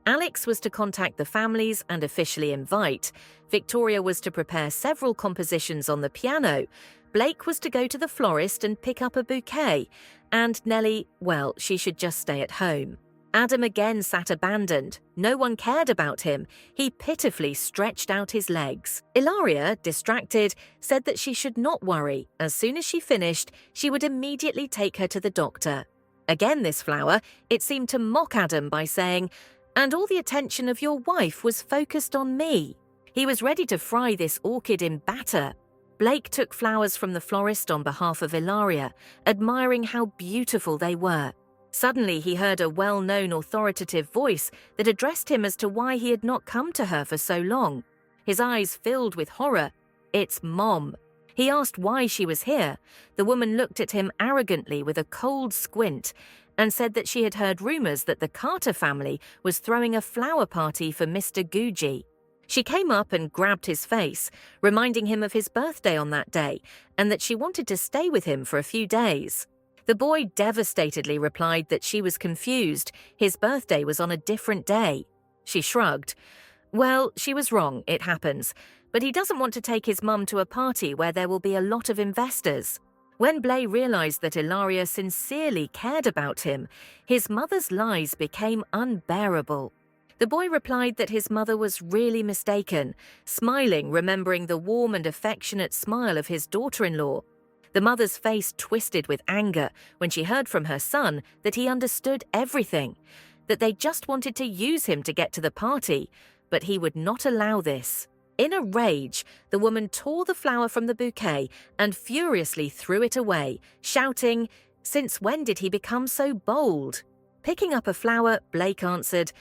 Alex was to contact the families and officially invite. Victoria was to prepare several compositions on the piano. Blake was to go to the florist and pick up a bouquet. And Nellie, well, she should just stay at home. Adam again sat abandoned. No one cared about him. He pitifully stretched out his legs. Ilaria, distracted, said that she should not worry. As soon as she finished, she would immediately take her to the doctor. Again this flower, it seemed to mock Adam by saying, "And all the attention of your wife was focused on me." He was ready to fry this orchid in batter. Blake took flowers from the florist on behalf of Ilaria, admiring how beautiful they were. Suddenly he heard a well-known authoritative voice that addressed him as to why he had not come to her for so long. His eyes filled with horror. "It's Mom." He asked why she was here. The woman looked at him arrogantly with a cold squint and said that she had heard rumors that the Carter family was throwing a flower party for Mr. Guji. She came up and grabbed his face, reminding him of his birthday on that day and that she wanted to stay with him for a few days. The boy devastatedly replied that she was confused. His birthday was on a different day. She shrugged. Well, she was wrong, it happens. But he doesn't want to take his mum to a party where there will be a lot of investors. When Blay realized that Ilaria sincerely cared about him, his mother's lies became unbearable. The boy replied that his mother was really mistaken, smiling, remembering the warm and affectionate smile of his daughter-in-law. The mother's face twisted with anger when she heard from her son that he understood everything, that they just wanted to use him to get to the party, but he would not allow this. In a rage, the woman tore the flower from the bouquet and furiously threw it away, shouting, "Since when did he become so bold?" Picking up a flower, Blake answered,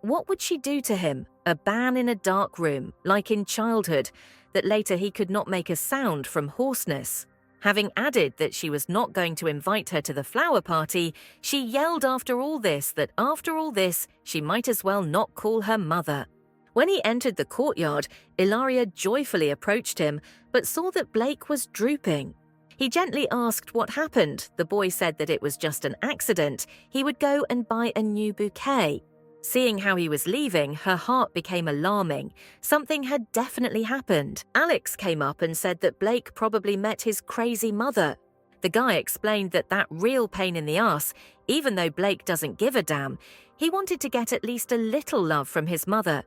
what would she do to him? A ban in a dark room, like in childhood, that later he could not make a sound from hoarseness. Having added that she was not going to invite her to the flower party, she yelled after all this that after all this, she might as well not call her mother. When he entered the courtyard, Ilaria joyfully approached him, but saw that Blake was drooping. He gently asked what happened. The boy said that it was just an accident. He would go and buy a new bouquet. Seeing how he was leaving, her heart became alarming. Something had definitely happened. Alex came up and said that Blake probably met his crazy mother. The guy explained that real pain in the ass, even though Blake doesn't give a damn, he wanted to get at least a little love from his mother.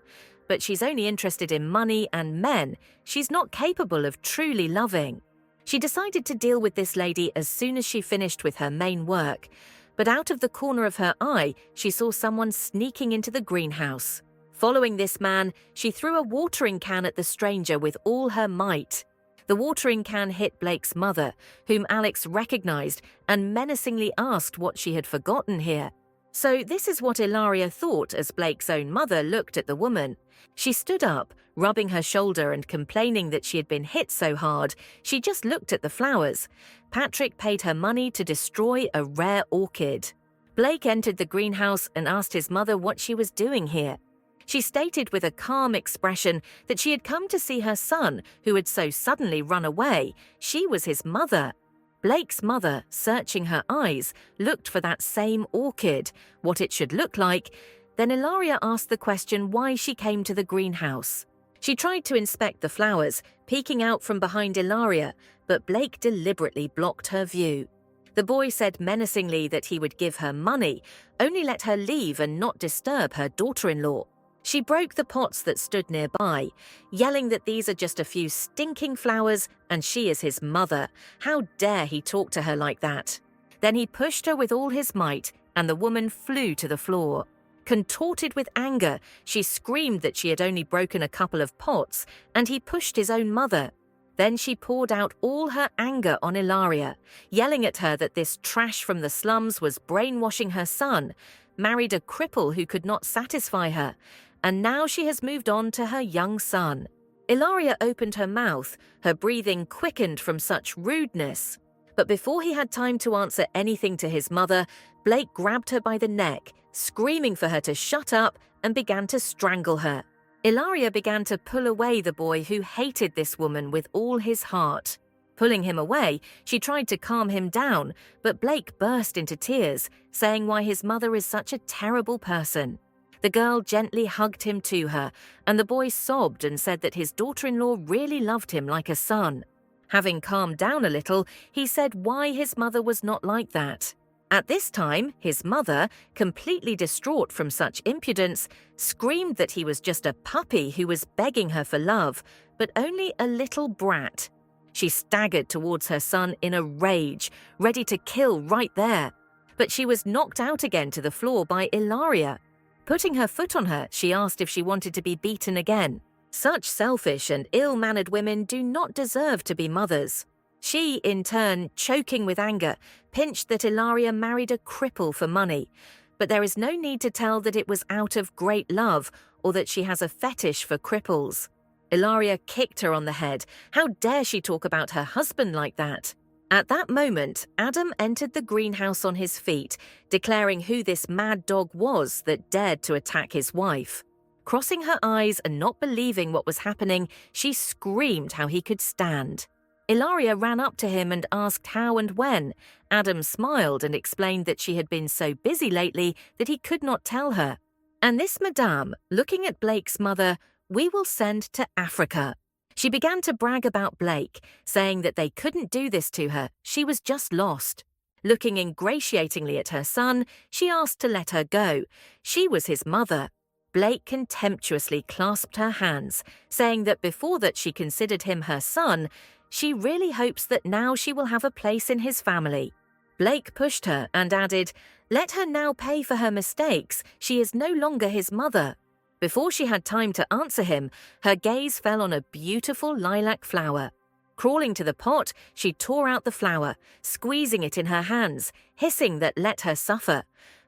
But she's only interested in money and men. She's not capable of truly loving. She decided to deal with this lady as soon as she finished with her main work. But out of the corner of her eye, she saw someone sneaking into the greenhouse. Following this man, she threw a watering can at the stranger with all her might. The watering can hit Blake's mother, whom Alex recognized and menacingly asked what she had forgotten here. So this is what Ilaria thought as Blake's own mother looked at the woman. She stood up, rubbing her shoulder and complaining that she had been hit so hard, she just looked at the flowers. Patrick paid her money to destroy a rare orchid. Blake entered the greenhouse and asked his mother what she was doing here. She stated with a calm expression that she had come to see her son, who had so suddenly run away. She was his mother. Blake's mother, searching her eyes, looked for that same orchid, what it should look like. Then Ilaria asked the question why she came to the greenhouse. She tried to inspect the flowers, peeking out from behind Ilaria, but Blake deliberately blocked her view. The boy said menacingly that he would give her money, only let her leave and not disturb her daughter-in-law. She broke the pots that stood nearby, yelling that these are just a few stinking flowers and she is his mother. How dare he talk to her like that? Then he pushed her with all his might and the woman flew to the floor. Contorted with anger, she screamed that she had only broken a couple of pots and he pushed his own mother. Then she poured out all her anger on Ilaria, yelling at her that this trash from the slums was brainwashing her son, married a cripple who could not satisfy her, and now she has moved on to her young son. Ilaria opened her mouth, her breathing quickened from such rudeness. But before he had time to answer anything to his mother, Blake grabbed her by the neck, screaming for her to shut up, and began to strangle her. Ilaria began to pull away the boy who hated this woman with all his heart. Pulling him away, she tried to calm him down, but Blake burst into tears, saying why his mother is such a terrible person. The girl gently hugged him to her, and the boy sobbed and said that his daughter-in-law really loved him like a son. Having calmed down a little, he said why his mother was not like that. At this time, his mother, completely distraught from such impudence, screamed that he was just a puppy who was begging her for love, but only a little brat. She staggered towards her son in a rage, ready to kill right there. But she was knocked out again to the floor by Ilaria. Putting her foot on her, she asked if she wanted to be beaten again. Such selfish and ill-mannered women do not deserve to be mothers. She, in turn, choking with anger, pinched that Ilaria married a cripple for money. But there is no need to tell that it was out of great love or that she has a fetish for cripples. Ilaria kicked her on the head. How dare she talk about her husband like that? At that moment, Adam entered the greenhouse on his feet, declaring who this mad dog was that dared to attack his wife. Crossing her eyes and not believing what was happening, she screamed how he could stand. Ilaria ran up to him and asked how and when. Adam smiled and explained that she had been so busy lately that he could not tell her. And this madame, looking at Blake's mother, we will send to Africa. She began to brag about Blake, saying that they couldn't do this to her, she was just lost. Looking ingratiatingly at her son, she asked to let her go. She was his mother. Blake contemptuously clasped her hands, saying that before that she considered him her son, she really hopes that now she will have a place in his family. Blake pushed her and added, "Let her now pay for her mistakes. She is no longer his mother." Before she had time to answer him, her gaze fell on a beautiful lilac flower. Crawling to the pot, she tore out the flower, squeezing it in her hands, hissing that let her suffer.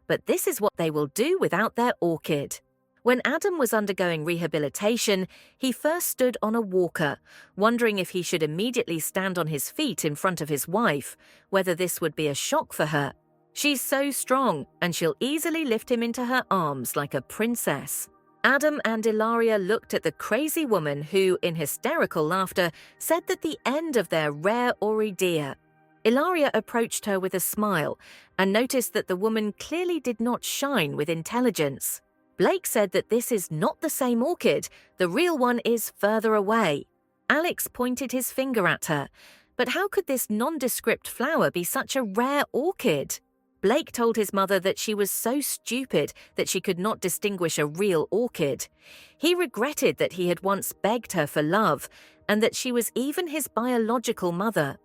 But this is what they will do without their orchid. When Adam was undergoing rehabilitation, he first stood on a walker, wondering if he should immediately stand on his feet in front of his wife, whether this would be a shock for her. She's so strong, and she'll easily lift him into her arms like a princess. Adam and Ilaria looked at the crazy woman who, in hysterical laughter, said that the end of their rare orchidea. Ilaria approached her with a smile and noticed that the woman clearly did not shine with intelligence. Blake said that this is not the same orchid, the real one is further away. Alex pointed his finger at her. But how could this nondescript flower be such a rare orchid? Blake told his mother that she was so stupid that she could not distinguish a real orchid. He regretted that he had once begged her for love, and that she was even his biological mother.